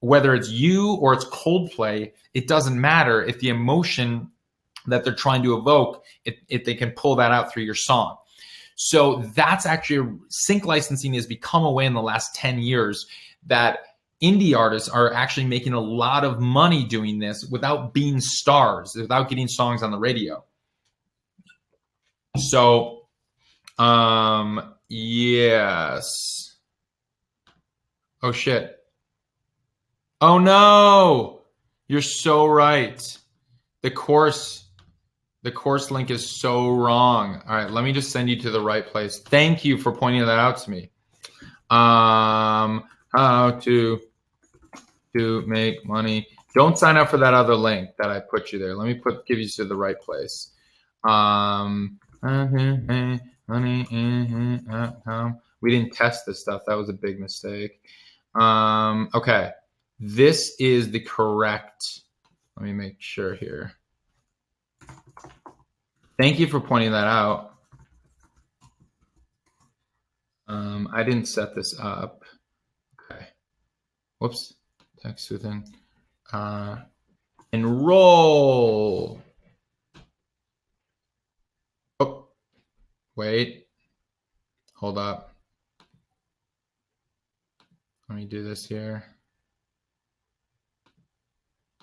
Whether it's you or it's Coldplay, it doesn't matter if the emotion that they're trying to evoke, if they can pull that out through your song. So that's actually, sync licensing has become a way in the last 10 years that indie artists are actually making a lot of money doing this without being stars, without getting songs on the radio. So, yes. Oh, shit. Oh, no. You're so right. The course link is so wrong. All right, let me just send you to the right place. Thank you for pointing that out to me. How to make money. Don't sign up for that other link that I put you there. Let me give you to the right place. We didn't test this stuff. That was a big mistake. Okay, this is the correct. Let me make sure here. Thank you for pointing that out. I didn't set this up. Okay. Whoops. Text within. Enroll. Oh, wait. Hold up. Let me do this here.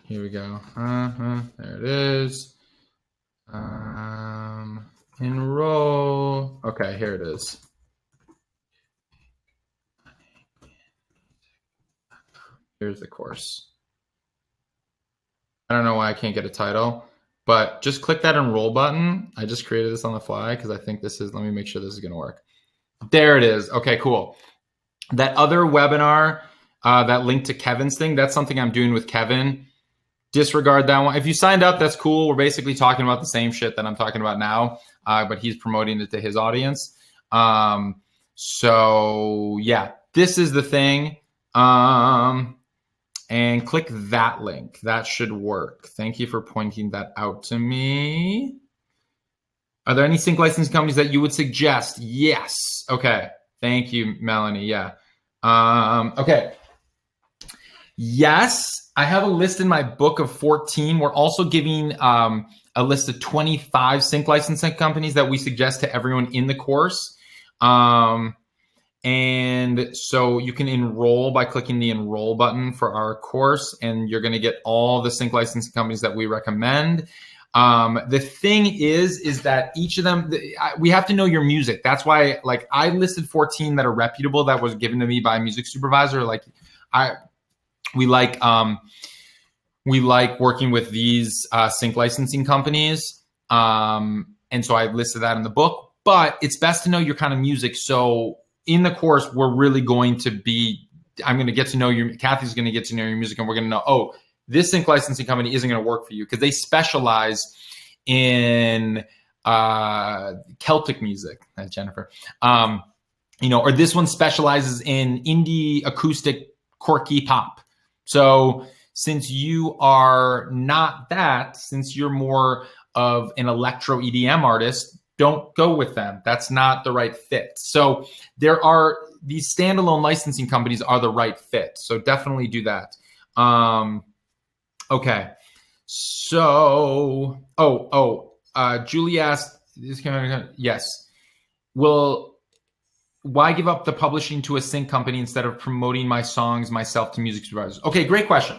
Here we go. There it is. Enroll. Okay, here it is. Here's the course. I don't know why I can't get a title, but just click that enroll button. I just created this on the fly because I think this is, let me make sure this is going to work. There it is. Okay, cool. That other webinar, that link to Kevin's thing, that's something I'm doing with Kevin. Disregard that one. If you signed up, that's cool. We're basically talking about the same shit that I'm talking about now, but he's promoting it to his audience. So yeah, this is the thing. And click that link. That should work. Thank you for pointing that out to me. Are there any sync licensing companies that you would suggest? Yes. Okay. Thank you, Melanie. Yeah. Okay. Yes, I have a list in my book of 14. We're also giving a list of 25 sync licensing companies that we suggest to everyone in the course. And so you can enroll by clicking the enroll button for our course, and you're going to get all the sync licensing companies that we recommend. The thing is that each of them, we have to know your music. That's why, like, I listed 14 that are reputable that was given to me by a music supervisor. Like, we like working with these sync licensing companies. And so I listed that in the book, but it's best to know your kind of music. So in the course, we're really going to be, I'm going to get to know your, Kathy's going to get to know your music, and we're going to know, oh, this sync licensing company isn't going to work for you because they specialize in Celtic music, Jennifer. Or this one specializes in indie acoustic quirky pop. So since you are not that, since you're more of an electro EDM artist, don't go with them. That's not the right fit. So there are these standalone licensing companies are the right fit. So definitely do that. Okay. So, Julie asked, yes. Why give up the publishing to a sync company instead of promoting my songs myself to music supervisors? Okay, great question.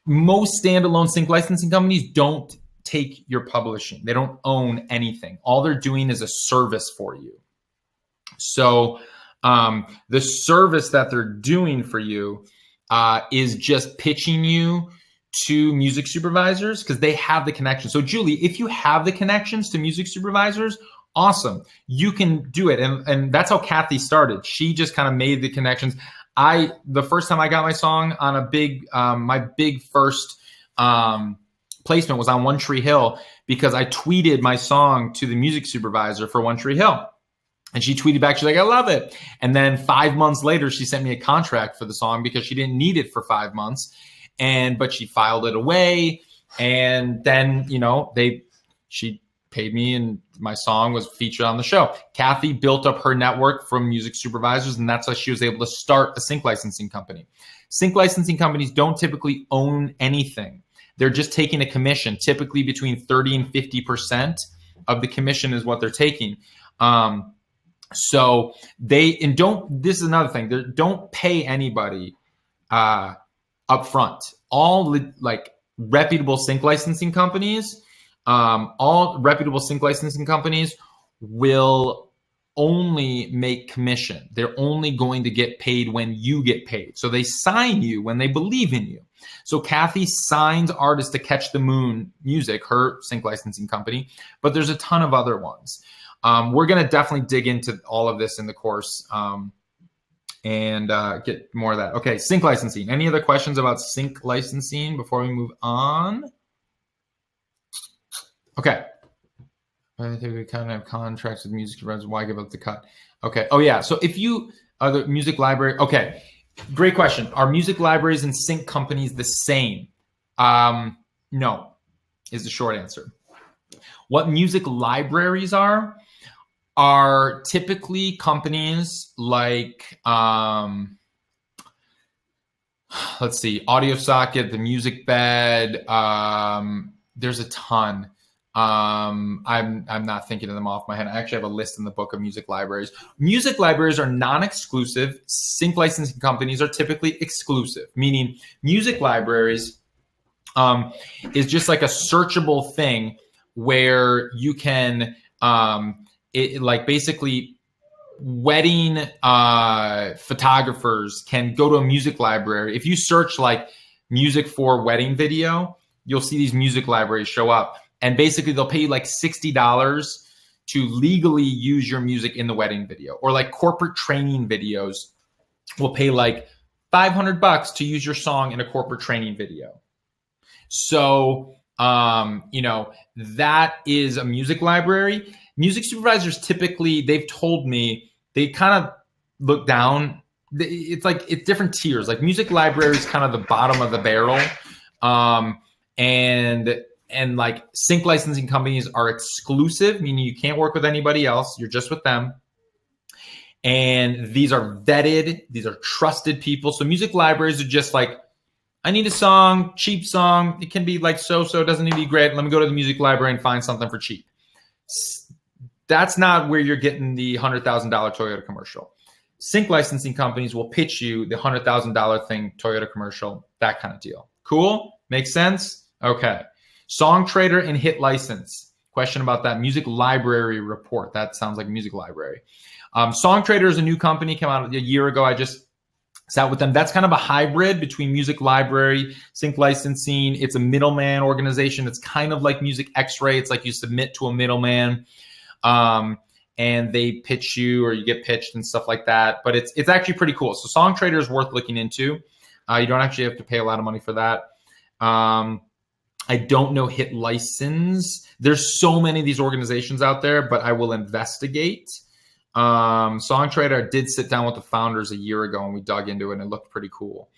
Most standalone sync licensing companies don't take your publishing. They don't own anything. All they're doing is a service for you. So the service that they're doing for you is just pitching you to music supervisors because they have the connection. So Julie, if you have the connections to music supervisors, awesome. You can do it. And that's how Kathy started. She just kind of made the connections. The first time I got my song on a big, my big first placement was on One Tree Hill because I tweeted my song to the music supervisor for One Tree Hill. And she tweeted back, she's like, I love it. And then 5 months later, she sent me a contract for the song because she didn't need it for 5 months. But she filed it away. And then, she paid me and my song was featured on the show. Kathy built up her network from music supervisors, and that's how she was able to start a sync licensing company. Sync licensing companies don't typically own anything. They're just taking a commission, typically between 30 and 50% of the commission is what they're taking. So this is another thing, don't pay anybody up front. All reputable sync licensing companies, will only make commission. They're only going to get paid when you get paid. So they sign you when they believe in you. So Kathy signs artists to Catch the Moon Music, her sync licensing company, but there's a ton of other ones. We're going to definitely dig into all of this in the course and get more of that. Okay, sync licensing. Any other questions about sync licensing before we move on? Okay. I think we kind of have contracts with music providers. Why give up the cut? Okay. Oh, yeah. So if you are the music library. Okay. Great question. Are music libraries and sync companies the same? No, is the short answer. What music libraries are typically companies like, let's see, Audio Socket, the Music Bed. There's a ton. I'm not thinking of them off my head. I actually have a list in the book of music libraries. Music libraries are non-exclusive. Sync licensing companies are typically exclusive, meaning music libraries is just like a searchable thing where you can, basically wedding photographers can go to a music library. If you search like music for wedding video, you'll see these music libraries show up. And basically they'll pay you like $60 to legally use your music in the wedding video. Or like corporate training videos will pay like $500 to use your song in a corporate training video. So, that is a music library. Music supervisors typically, they've told me, they kind of look down. It's different tiers. Like music library is kind of the bottom of the barrel. And like sync licensing companies are exclusive, meaning you can't work with anybody else. You're just with them. And these are vetted. These are trusted people. So music libraries are just like, I need a song, cheap song. It can be like so-so, it doesn't need to be great. Let me go to the music library and find something for cheap. That's not where you're getting the $100,000 Toyota commercial. Sync licensing companies will pitch you the $100,000 thing, Toyota commercial, that kind of deal. Cool? Makes sense? Okay. Song Trader and Hit License. Question about that. Music library report. That sounds like a music library. Song Trader is a new company, came out a year ago. I just sat with them. That's kind of a hybrid between music library, sync licensing. It's a middleman organization. It's kind of like Music X-Ray. It's like you submit to a middleman and they pitch you or you get pitched and stuff like that. But it's actually pretty cool. So Song Trader is worth looking into. You don't actually have to pay a lot of money for that. I don't know Hit License. There's so many of these organizations out there, but I will investigate. Song Trader, I did sit down with the founders a year ago and we dug into it and it looked pretty cool.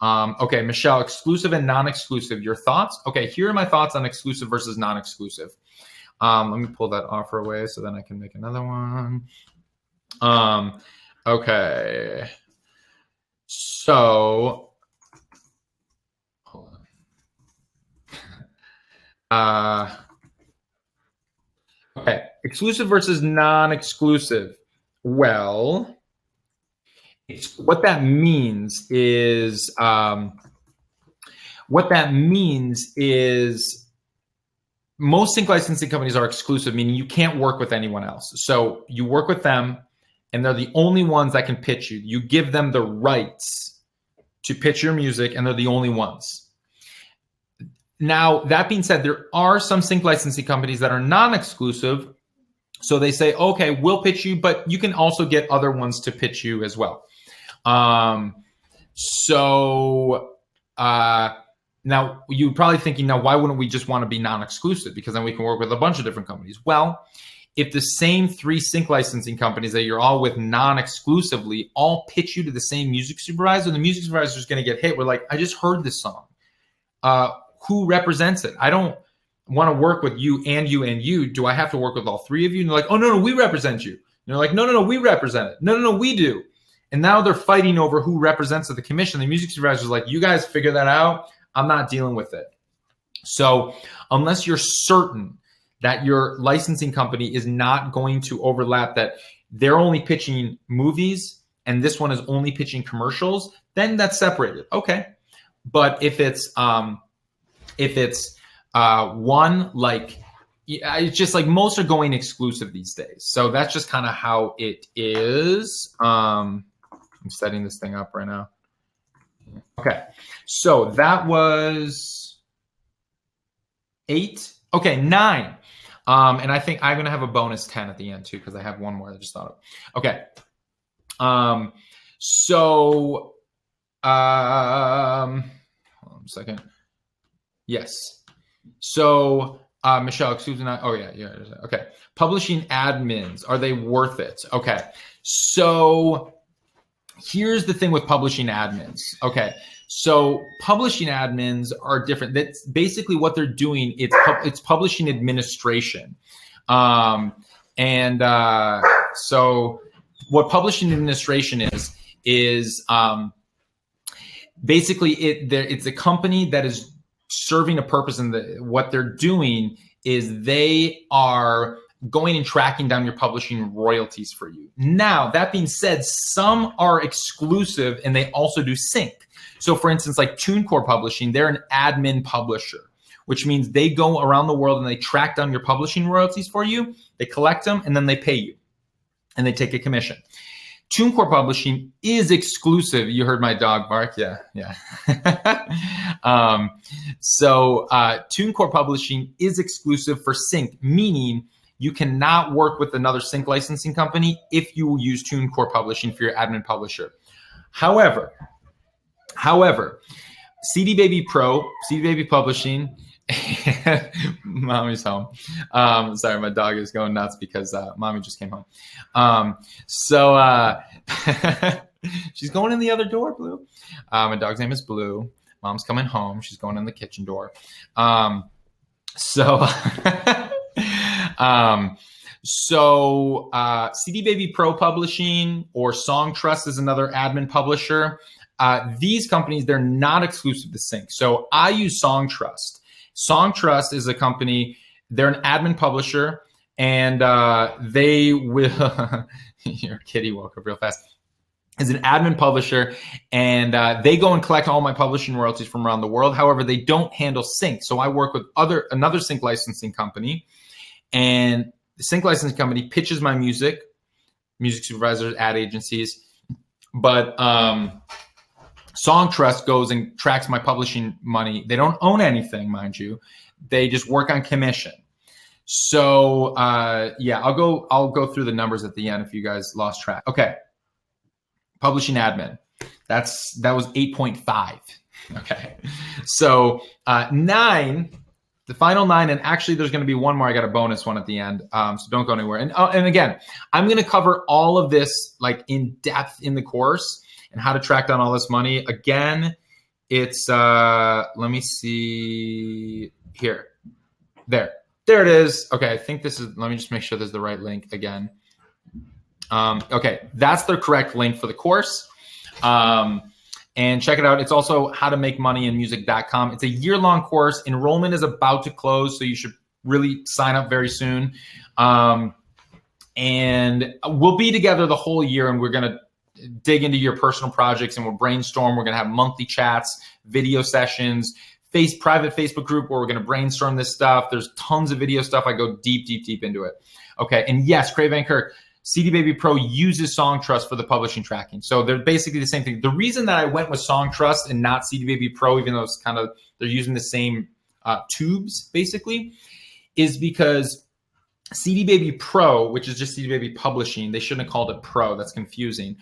Okay, Michelle, exclusive and non-exclusive. Your thoughts? Okay, here are my thoughts on exclusive versus non-exclusive. Let me pull that offer away so then I can make another one. Okay. So, hold on. Okay, exclusive versus non-exclusive. Well, what that means is most sync licensing companies are exclusive, meaning you can't work with anyone else. So you work with them, and they're the only ones that can pitch you. You give them the rights to pitch your music, and they're the only ones. Now, that being said, there are some sync licensing companies that are non-exclusive. So they say, okay, we'll pitch you, but you can also get other ones to pitch you as well. Now, you're probably thinking, now, why wouldn't we just want to be non-exclusive? Because then we can work with a bunch of different companies. Well, if the same 3 sync licensing companies that you're all with non-exclusively all pitch you to the same music supervisor, the music supervisor is going to get hit. We're like, I just heard this song. Who represents it? I don't want to work with you and you and you. Do I have to work with all 3 of you? And they're like, oh, no, we represent you. And they're like, no, we represent it. No, we do. And now they're fighting over who represents the commission. The music supervisor is like, you guys figure that out. I'm not dealing with it. So unless you're certain that your licensing company is not going to overlap, that they're only pitching movies and this one is only pitching commercials, then that's separated. Okay. But if it's one, like, it's just like most are going exclusive these days. So that's just kind of how it is. I'm setting this thing up right now. Okay. So that was 8. Okay, 9. And I think I'm going to have a bonus 10 at the end too, because I have one more I just thought of. Okay. Hold on a second. Yes. So, Michelle, excuse me. Oh yeah. Okay. Publishing admins, are they worth it? Okay. So here's the thing with publishing admins. Okay. So publishing admins are different. That's basically what they're doing. It's publishing administration. So what publishing administration is basically it's a company that is serving a purpose, and what they're doing is they are going and tracking down your publishing royalties for you. Now, that being said, some are exclusive and they also do sync. So for instance, like TuneCore Publishing, they're an admin publisher, which means they go around the world and they track down your publishing royalties for you, they collect them, and then they pay you, and they take a commission. TuneCore Publishing is exclusive. You heard my dog bark? Yeah. TuneCore Publishing is exclusive for sync, meaning you cannot work with another sync licensing company if you use TuneCore Publishing for your admin publisher. However, CD Baby Publishing, mommy's home. Sorry, my dog is going nuts because mommy just came home. She's going in the other door, Blue. My dog's name is Blue. Mom's coming home. She's going in the kitchen door. CD Baby Pro Publishing or Song Trust is another admin publisher. These companies, they're not exclusive to sync. So I use Song Trust. Song Trust is a company, they're an admin publisher, and they will, your kitty woke up real fast, is an admin publisher, and they go and collect all my publishing royalties from around the world. However, they don't handle sync. So I work with another sync licensing company, and the sync licensing company pitches my music supervisors, ad agencies, but Song Trust goes and tracks my publishing money. They don't own anything, mind you. They just work on commission. So yeah, I'll go through the numbers at the end if you guys lost track. Okay. Publishing admin. That was 8.5. Okay. So 9, the final 9, and actually there's going to be one more. I got a bonus one at the end. So don't go anywhere. And again, I'm going to cover all of this like in depth in the course, and how to track down all this money. Again, it's, let me see here. There it is. Okay, I think this is, let me just make sure there's the right link again. Okay, that's the correct link for the course. And check it out. It's also howtomakemoneyinmusic.com. It's a year-long course. Enrollment is about to close, so you should really sign up very soon. And we'll be together the whole year, and we're going to dig into your personal projects, and we'll brainstorm. We're going to have monthly chats, video sessions, private Facebook group where we're going to brainstorm this stuff. There's tons of video stuff. I go deep, deep, deep into it. Okay. And yes, Craig Van Kirk, CD Baby Pro uses Songtrust for the publishing tracking. So they're basically the same thing. The reason that I went with Songtrust and not CD Baby Pro, even though it's kind of, they're using the same tubes basically, is because CD Baby Pro, which is just CD Baby Publishing, they shouldn't have called it Pro. That's confusing.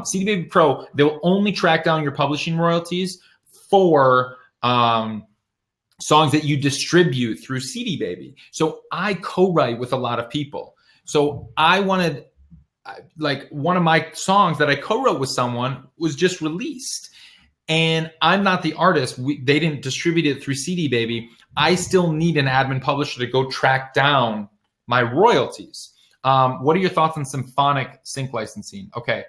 CD Baby Pro, they'll only track down your publishing royalties for songs that you distribute through CD Baby. So I co-write with a lot of people. So I wanted, like, one of my songs that I co-wrote with someone was just released. And I'm not the artist. They didn't distribute it through CD Baby. I still need an admin publisher to go track down my royalties. What are your thoughts on symphonic sync licensing? Okay.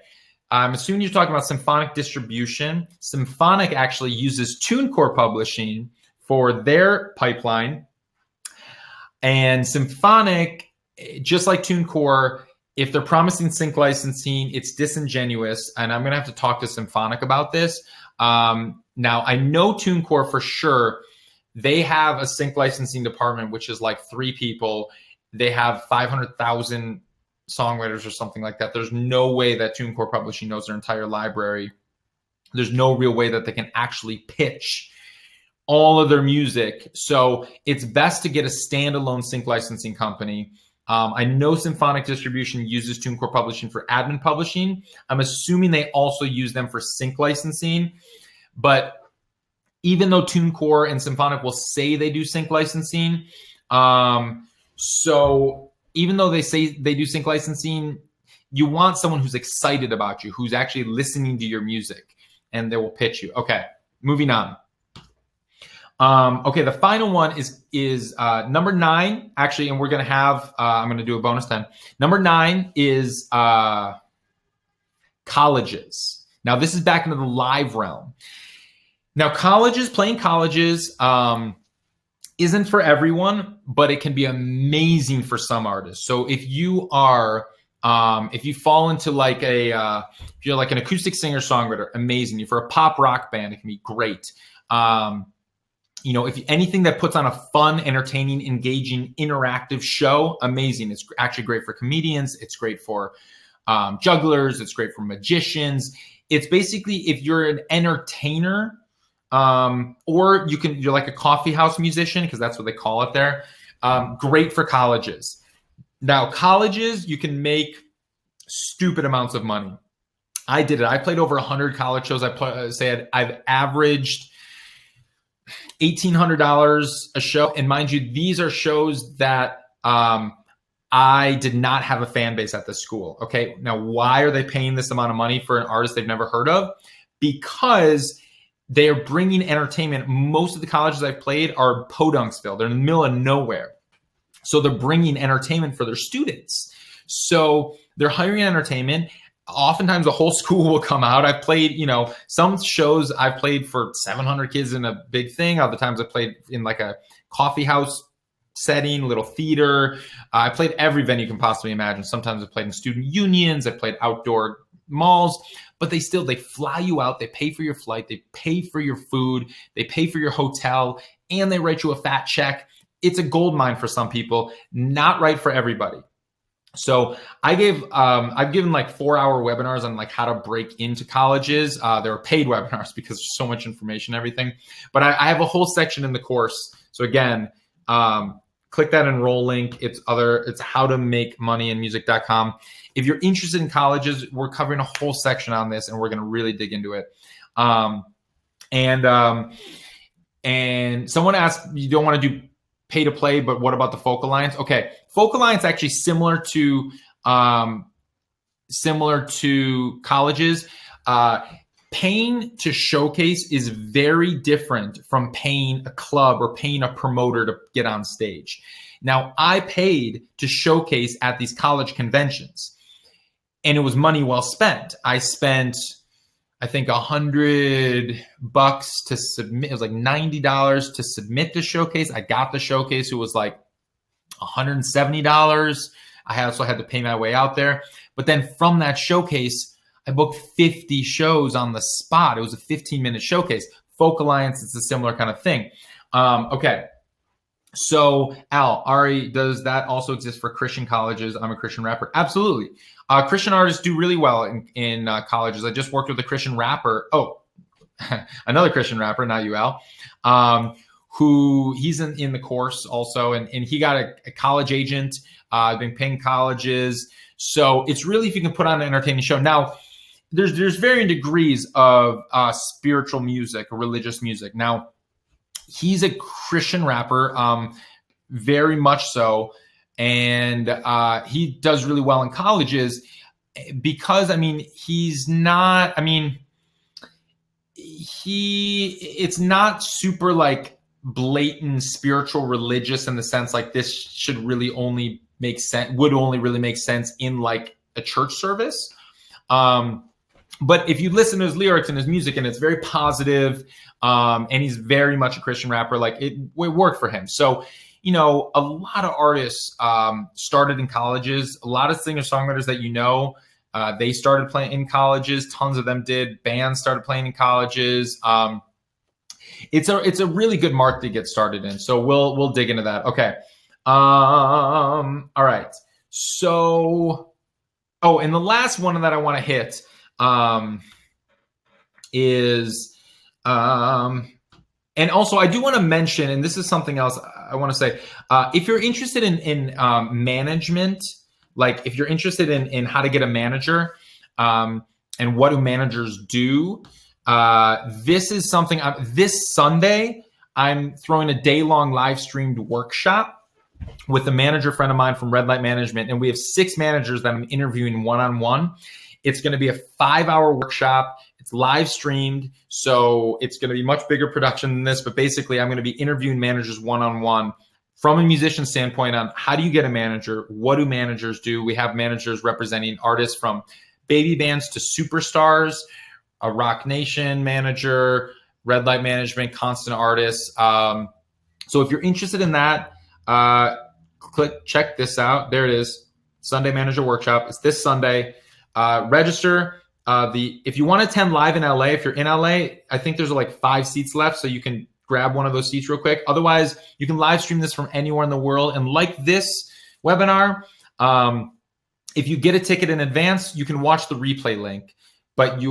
I'm assuming you're talking about symphonic distribution. Symphonic actually uses TuneCore Publishing for their pipeline. And Symphonic, just like TuneCore, if they're promising sync licensing, it's disingenuous. And I'm going to have to talk to Symphonic about this. Now, I know TuneCore for sure. They have a sync licensing department, which is like 3 people. They have 500,000 songwriters or something like that. There's no way that TuneCore Publishing knows their entire library. There's no real way that they can actually pitch all of their music. So it's best to get a standalone sync licensing company. I know Symphonic Distribution uses TuneCore Publishing for admin publishing. I'm assuming they also use them for sync licensing. But even though TuneCore and Symphonic will say they do sync licensing, so even though they say they do sync licensing, you want someone who's excited about you, who's actually listening to your music, and they will pitch you. Okay, moving on. Okay, the final one is number 9, actually, and we're going to have, I'm going to do a bonus 10. Number 9 is colleges. Now, this is back into the live realm. Now, playing colleges isn't for everyone, but it can be amazing for some artists. So if you are, if you fall into like if you're like an acoustic singer-songwriter, amazing. If you're a pop rock band, it can be great. You know, if anything that puts on a fun, entertaining, engaging, interactive show, amazing. It's actually great for comedians. It's great for jugglers. It's great for magicians. It's basically, if you're an entertainer, or you're like a coffee house musician, because that's what they call it there. Great for colleges. Now, colleges, you can make stupid amounts of money. I did it. I played over 100 college shows. I've averaged $1,800 a show. And mind you, these are shows that I did not have a fan base at the school. Okay. Now, why are they paying this amount of money for an artist they've never heard of? Because they're bringing entertainment. Most of the colleges I've played are Podunksville. They're in the middle of nowhere. So they're bringing entertainment for their students. So they're hiring entertainment. Oftentimes the whole school will come out. I've played, you know, some shows I've played for 700 kids in a big thing. Other times I played in like a coffee house setting, little theater. I played every venue you can possibly imagine. Sometimes I played in student unions. I played outdoor malls. But they fly you out, they pay for your flight, they pay for your food, they pay for your hotel, and they write you a fat check. It's a gold mine for some people, not right for everybody. So I've given like 4-hour webinars on like how to break into colleges. There are paid webinars because there's so much information and everything. But I have a whole section in the course. So again, click that enroll link. It's how to make money in music.com. If you're interested in colleges, we're covering a whole section on this, and we're going to really dig into it. And someone asked, you don't want to do pay to play, but what about the Folk Alliance? Okay, Folk Alliance actually similar to colleges. Paying to showcase is very different from paying a club or paying a promoter to get on stage. Now, I paid to showcase at these college conventions, and it was money well spent. I spent, I think, $100 to submit. It was like $90 to submit the showcase. I got the showcase. It was like $170. I also had to pay my way out there. But then from that showcase, I booked 50 shows on the spot. It was a 15-minute showcase. Folk Alliance, it's a similar kind of thing. Okay. So Ari, does that also exist for Christian colleges? I'm a Christian rapper. Absolutely. Christian artists do really well in colleges. I just worked with a Christian rapper. Oh, another Christian rapper, not you, Al, who he's in the course also. And he got a college agent. I've been paying colleges. So it's really if you can put on an entertaining show. Now, there's varying degrees of spiritual music or religious music. Now, he's a Christian rapper, very much so. And he does really well in colleges because, he's not, it's not super like blatant spiritual religious in the sense like this should really only make sense, would only really make sense in like a church service. But if you listen to his lyrics and his music, and it's very positive, and he's very much a Christian rapper, like it worked for him. So, a lot of artists started in colleges. A lot of singer-songwriters that they started playing in colleges. Tons of them did. Bands started playing in colleges. It's a really good market to get started in. So we'll dig into that. Okay. All right. So, and the last one that I want to hit is, and also I do want to mention, and this is something else I want to say, if you're interested in management, like if you're interested in how to get a manager, and what do managers do, this is something, this Sunday, I'm throwing a day-long live streamed workshop with a manager friend of mine from Red Light Management, and we have 6 managers that I'm interviewing one-on-one. It's going to be a 5-hour workshop. It's live streamed, so it's going to be much bigger production than this, but basically I'm going to be interviewing managers one-on-one from a musician standpoint on how do you get a manager? What do managers do? We have managers representing artists from baby bands to superstars, a Rock Nation manager, Red Light Management, constant artists. So if you're interested in that, check this out. There it is, Sunday Manager Workshop. It's this Sunday. Register. If you want to attend live in LA, if you're in LA, I think there's like 5 seats left, so you can grab one of those seats real quick. Otherwise, you can live stream this from anywhere in the world. And like this webinar, if you get a ticket in advance, you can watch the replay link. But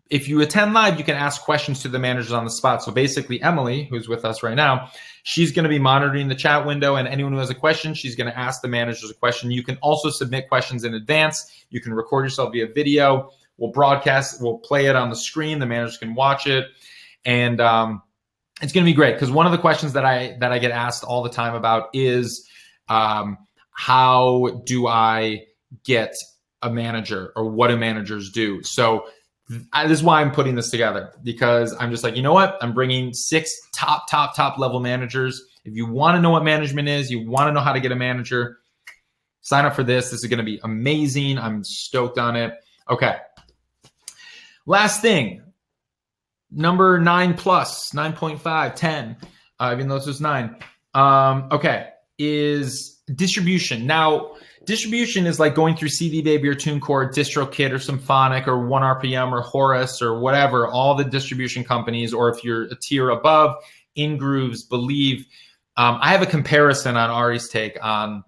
if you attend live, you can ask questions to the managers on the spot. So basically, Emily, who's with us right now, she's going to be monitoring the chat window, and anyone who has a question, she's going to ask the managers a question. You can also submit questions in advance. You can record yourself via video. We'll broadcast. We'll play it on the screen. The managers can watch it, and it's going to be great because one of the questions that I get asked all the time about is how do I get a manager, or what do managers do? So this is why I'm putting this together, because I'm just like, you know what? I'm bringing 6 top level managers. If you want to know what management is, you want to know how to get a manager, sign up for this. This is going to be amazing. I'm stoked on it. Okay. Last thing, number 9+, 9.5, 10, even though this is 9. Okay, is distribution. Now, distribution is like going through CD Baby or TuneCore, DistroKid or Symphonic or 1RPM or Horus or whatever, all the distribution companies, or if you're a tier above, InGrooves, Believe. I have a comparison on Ari's take on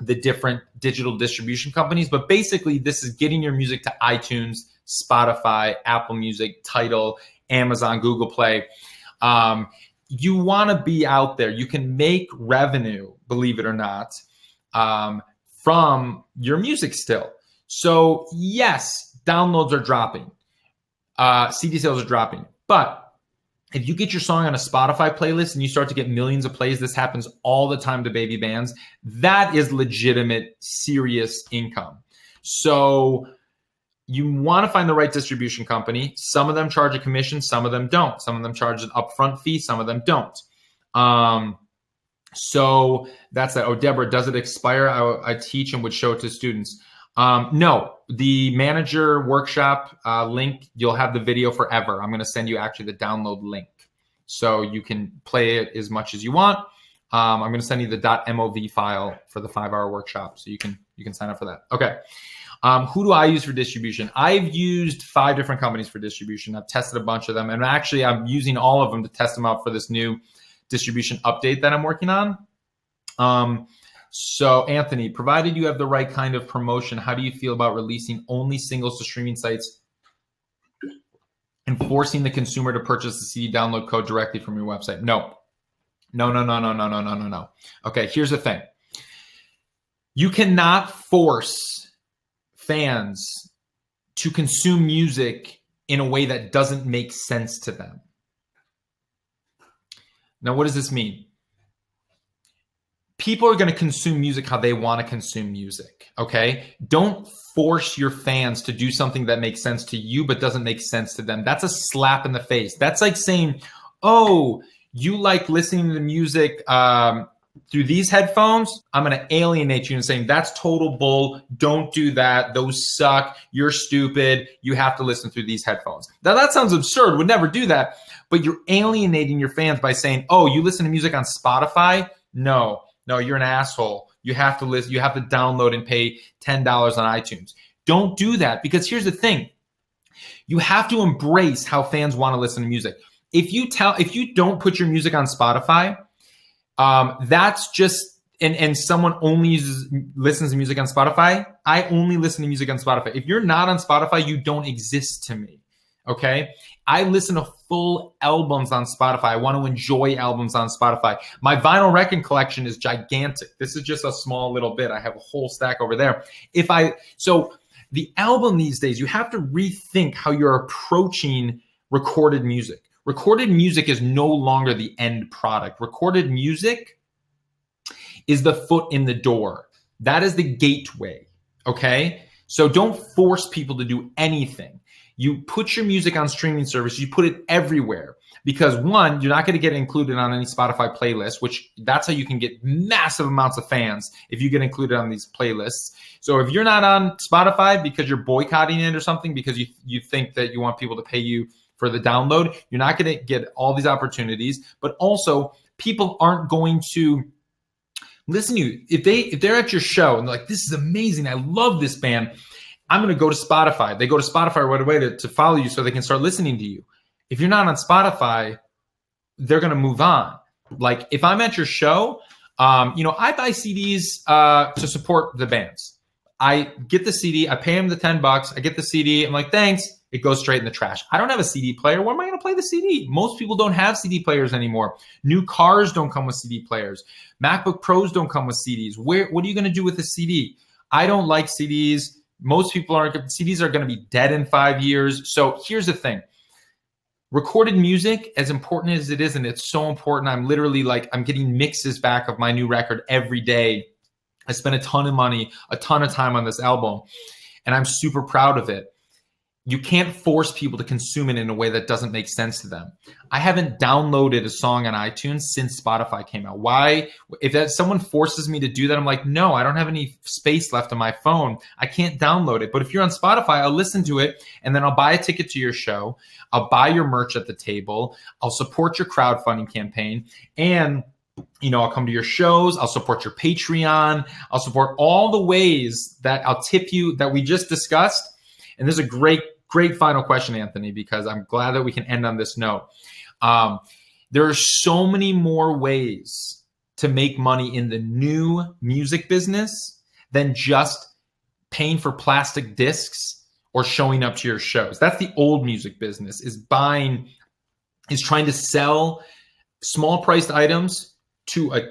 the different digital distribution companies, but basically this is getting your music to iTunes, Spotify, Apple Music, Tidal, Amazon, Google Play. You want to be out there. You can make revenue, believe it or not, from your music still. So yes, downloads are dropping, CD sales are dropping, but if you get your song on a Spotify playlist and you start to get millions of plays, this happens all the time to baby bands, that is legitimate, serious income. So you want to find the right distribution company. Some of them charge a commission, some of them don't. Some of them charge an upfront fee, some of them don't. So that's that. Oh, Deborah, does it expire? I teach and would show it to students. No, the manager workshop link, you'll have the video forever. I'm going to send you actually the download link so you can play it as much as you want. I'm going to send you the .mov file for the 5-hour workshop so you can sign up for that. Okay. Who do I use for distribution? I've used 5 different companies for distribution. I've tested a bunch of them. And actually, I'm using all of them to test them out for this new distribution update that I'm working on. So Anthony, provided you have the right kind of promotion, how do you feel about releasing only singles to streaming sites and forcing the consumer to purchase the CD download code directly from your website? No. Okay, here's the thing. You cannot force fans to consume music in a way that doesn't make sense to them. Now, what does this mean? People are going to consume music how they want to consume music, okay? Don't force your fans to do something that makes sense to you but doesn't make sense to them. That's a slap in the face. That's like saying, oh, you like listening to music through these headphones? I'm going to alienate you and saying, that's total bull. Don't do that. Those suck. You're stupid. You have to listen through these headphones. Now, that sounds absurd. Would never do that. But you're alienating your fans by saying, oh, you listen to music on Spotify? No, you're an asshole. You have to listen. You have to download and pay $10 on iTunes. Don't do that, because here's the thing. You have to embrace how fans want to listen to music. If you don't put your music on Spotify, that's just, and someone only listens to music on Spotify. I only listen to music on Spotify. If you're not on Spotify, you don't exist to me. Okay. I listen to full albums on Spotify. I want to enjoy albums on Spotify. My vinyl record collection is gigantic. This is just a small little bit. I have a whole stack over there. So the album these days, you have to rethink how you're approaching recorded music. Recorded music is no longer the end product. Recorded music is the foot in the door. That is the gateway, okay? So don't force people to do anything. You put your music on streaming service, you put it everywhere, because one, you're not going to get included on any Spotify playlist, which that's how you can get massive amounts of fans if you get included on these playlists. So if you're not on Spotify because you're boycotting it or something, because you think that you want people to pay you for the download, you're not going to get all these opportunities. But also, people aren't going to listen to you. If they're at your show and they're like, this is amazing, I love this band, I'm going to go to Spotify. They go to Spotify right away to follow you so they can start listening to you. If you're not on Spotify, they're going to move on. Like if I'm at your show, I buy CDs to support the bands. I get the CD, I pay them the $10, I get the CD, I'm like, thanks. It goes straight in the trash. I don't have a CD player. Where am I going to play the CD? Most people don't have CD players anymore. New cars don't come with CD players. MacBook Pros don't come with CDs. What are you going to do with a CD? I don't like CDs. Most people aren't. CDs are going to be dead in 5 years. So here's the thing. Recorded music, as important as it is, and it's so important, I'm literally I'm getting mixes back of my new record every day. I spent a ton of money, a ton of time on this album, and I'm super proud of it. You can't force people to consume it in a way that doesn't make sense to them. I haven't downloaded a song on iTunes since Spotify came out. Why? If someone forces me to do that, I'm like, no, I don't have any space left on my phone. I can't download it. But if you're on Spotify, I'll listen to it, and then I'll buy a ticket to your show. I'll buy your merch at the table. I'll support your crowdfunding campaign. And I'll come to your shows. I'll support your Patreon. I'll support all the ways that I'll tip you that we just discussed. And this is a great final question, Anthony, because I'm glad that we can end on this note. There are so many more ways to make money in the new music business than just paying for plastic discs or showing up to your shows. That's the old music business, is trying to sell small priced items to a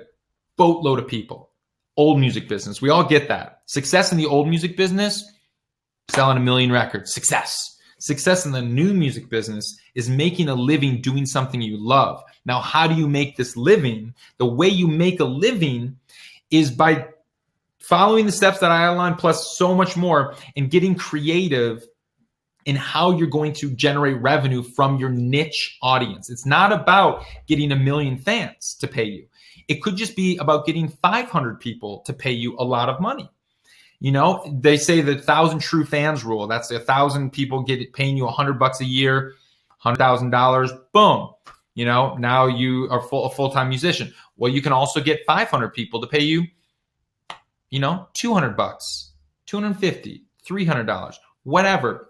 boatload of people. Old music business. We all get that. Success in the old music business, selling 1 million records. Success in the new music business is making a living doing something you love. Now, how do you make this living? The way you make a living is by following the steps that I outlined, plus so much more, and getting creative in how you're going to generate revenue from your niche audience. It's not about getting 1 million fans to pay you. It could just be about getting 500 people to pay you a lot of money. They say the 1,000 true fans rule. That's 1,000 people paying you $100 a year, $100,000. Boom. Now you are a full-time musician. Well, you can also get 500 people to pay you, $200, $250, $300, whatever.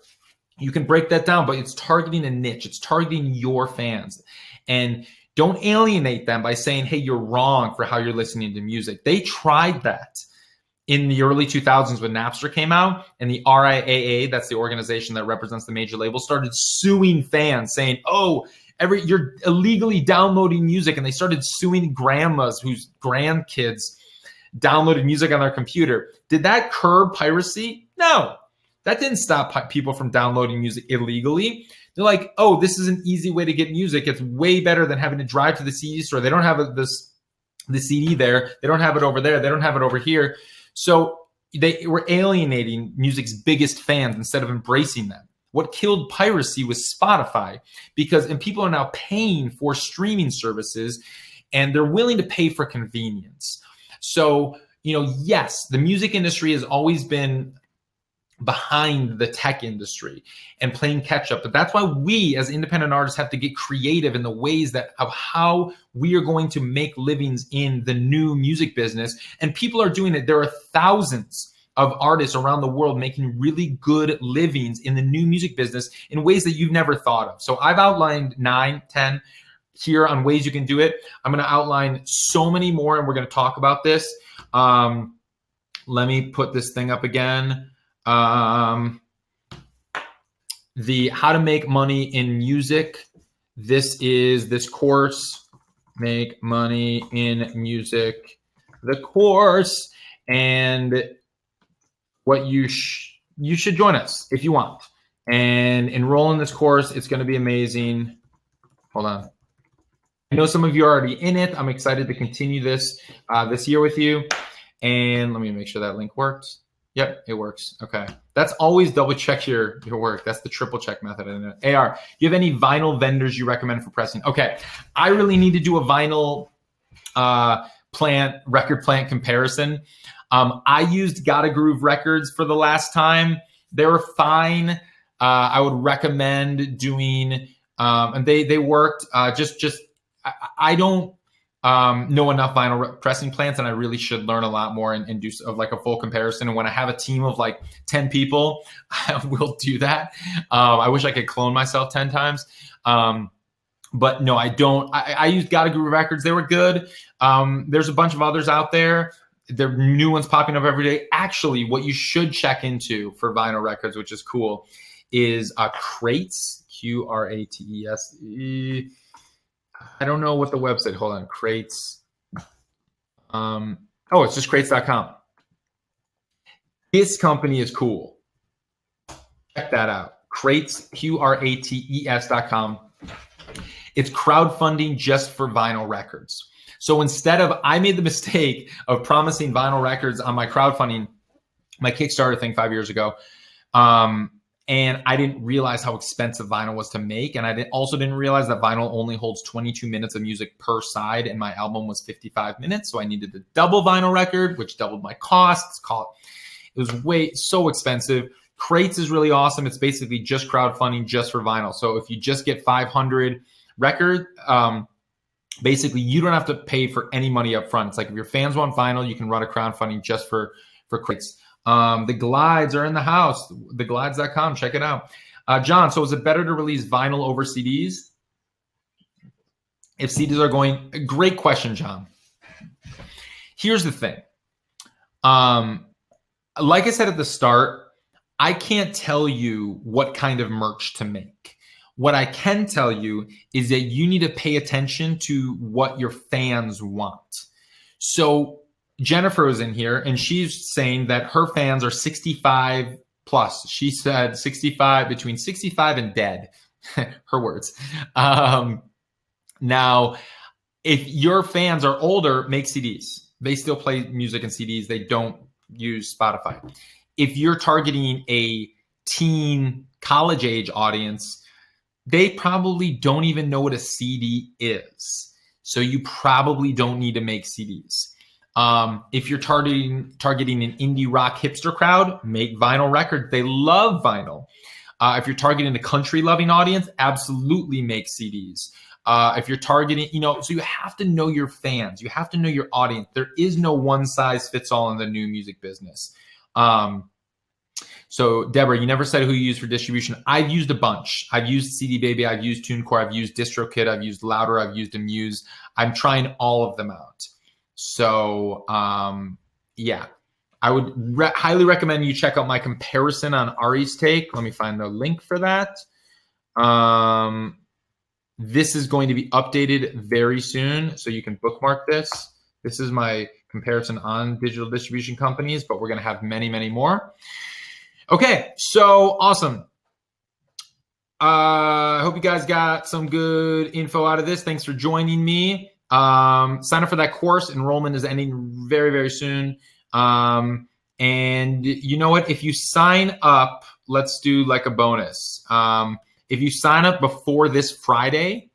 You can break that down, but it's targeting a niche. It's targeting your fans. And don't alienate them by saying, hey, you're wrong for how you're listening to music. They tried that in the early 2000s when Napster came out, and the RIAA, that's the organization that represents the major labels, started suing fans saying, oh, you're illegally downloading music. And they started suing grandmas whose grandkids downloaded music on their computer. Did that curb piracy? No. That didn't stop people from downloading music illegally. They're like, oh, this is an easy way to get music. It's way better than having to drive to the CD store. They don't have the CD there. They don't have it over there. They don't have it over here. So they were alienating music's biggest fans instead of embracing them. What killed piracy was Spotify, and people are now paying for streaming services, and they're willing to pay for convenience. So, yes, the music industry has always been behind the tech industry and playing catch up. But that's why we as independent artists have to get creative in the ways of how we are going to make livings in the new music business. And people are doing it. There are thousands of artists around the world making really good livings in the new music business in ways that you've never thought of. So I've outlined 9, 10 here on ways you can do it. I'm going to outline so many more, and we're going to talk about this. Let me put this thing up again. The how to make money in music. This is this course, Make Money in Music, the course, and what you should join us if you want and enroll in this course. It's going to be amazing. Hold on. I know some of you are already in it. I'm excited to continue this this year with you. And let me make sure that link works. Yep, it works. Okay. That's always double check your work. That's the triple check method. AR, do you have any vinyl vendors you recommend for pressing? Okay. I really need to do a vinyl record plant comparison. I used Gotta Groove Records for the last time. They were fine. I would recommend doing, and they worked. I don't know enough vinyl pressing plants, and I really should learn a lot more and do like a full comparison. And when I have a team of like 10 people, I will do that. I wish I could clone myself 10 times. But no, I don't. I used Gotta Groove Records. They were good. There's a bunch of others out there. There are new ones popping up every day. Actually, what you should check into for vinyl records, which is cool, is Crates, Qratese. I don't know what the website. Hold on, Crates. It's just crates.com. This company is cool. Check that out. Crates, Qrates.com. It's crowdfunding just for vinyl records. So I made the mistake of promising vinyl records on my crowdfunding, my Kickstarter thing 5 years ago. And I didn't realize how expensive vinyl was to make. And I also didn't realize that vinyl only holds 22 minutes of music per side, and my album was 55 minutes. So I needed the double vinyl record, which doubled my costs. It was so expensive. Crates is really awesome. It's basically just crowdfunding just for vinyl. So if you just get 500 record, basically you don't have to pay for any money up front. It's like if your fans want vinyl, you can run a crowdfunding just for Crates. The glides are in the house, theglides.com. Check it out. John, so is it better to release vinyl over CDs? If CDs are going, great question, John. Here's the thing. Like I said at the start, I can't tell you what kind of merch to make. What I can tell you is that you need to pay attention to what your fans want. So Jennifer is in here, and she's saying that her fans are 65 plus. She said 65, between 65 and dead, her words. Now, if your fans are older, make CDs. They still play music and CDs. They don't use Spotify. If you're targeting a teen college age audience, they probably don't even know what a CD is. So you probably don't need to make CDs. If you're targeting an indie rock hipster crowd, make vinyl records. They love vinyl. If you're targeting a country loving audience, absolutely make CDs. If you're targeting, so you have to know your fans. You have to know your audience. There is no one size fits all in the new music business. So Deborah, you never said who you use for distribution. I've used a bunch. I've used CD Baby, I've used TuneCore, I've used DistroKid, I've used Louder, I've used Amuse. I'm trying all of them out. So yeah, I would highly recommend you check out my comparison on Ari's take. Let me find the link for that. This is going to be updated very soon, so you can bookmark this. This is my comparison on digital distribution companies, but we're going to have many, many more. Okay, so awesome. I hope you guys got some good info out of this. Thanks for joining me. Sign up for that course. Enrollment is ending very, very soon. And you know what? If you sign up, let's do like a bonus. If you sign up before this Friday,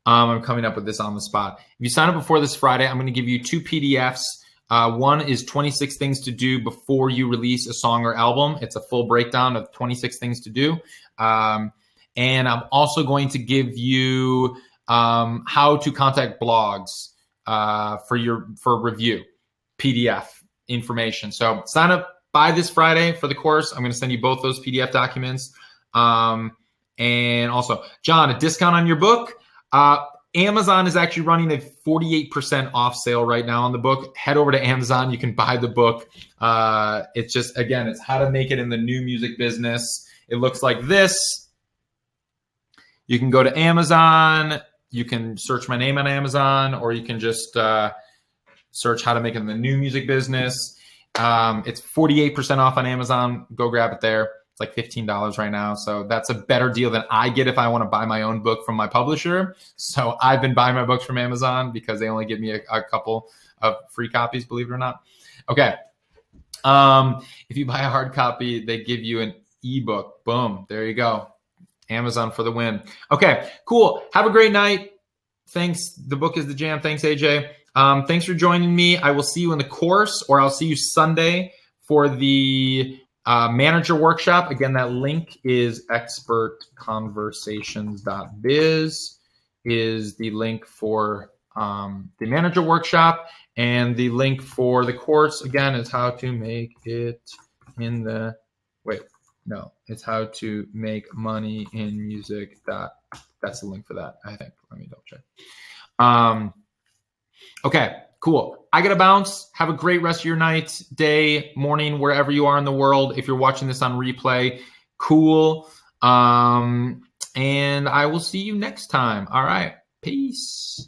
I'm coming up with this on the spot. If you sign up before this Friday, I'm going to give you 2 PDFs. One is 26 things to do before you release a song or album. It's a full breakdown of 26 things to do. And I'm also going to give you how to contact blogs for review, PDF information. So sign up by this Friday for the course. I'm going to send you both those PDF documents. And also, John, a discount on your book. Amazon is actually running a 48% off sale right now on the book. Head over to Amazon. You can buy the book. It's just, again, it's how to make it in the new music business. It looks like this. You can go to Amazon. You can search my name on Amazon, or you can just search how to make it in the new music business. It's 48% off on Amazon. Go grab it there. It's like $15 right now. So that's a better deal than I get if I want to buy my own book from my publisher. So I've been buying my books from Amazon because they only give me a couple of free copies, believe it or not. Okay. If you buy a hard copy, they give you an ebook. Boom. There you go. Amazon for the win. Okay, cool. Have a great night. Thanks. The book is the jam. Thanks, AJ. Thanks for joining me. I will see you in the course, or I'll see you Sunday for the manager workshop. Again, that link is expertconversations.biz is the link for the manager workshop, and the link for the course again is how to make it in the it's how to make money in music. That's the link for that, I think. Let me double check. Okay, cool. I gotta bounce. Have a great rest of your night, day, morning, wherever you are in the world. If you're watching this on replay, cool. And I will see you next time. All right, peace.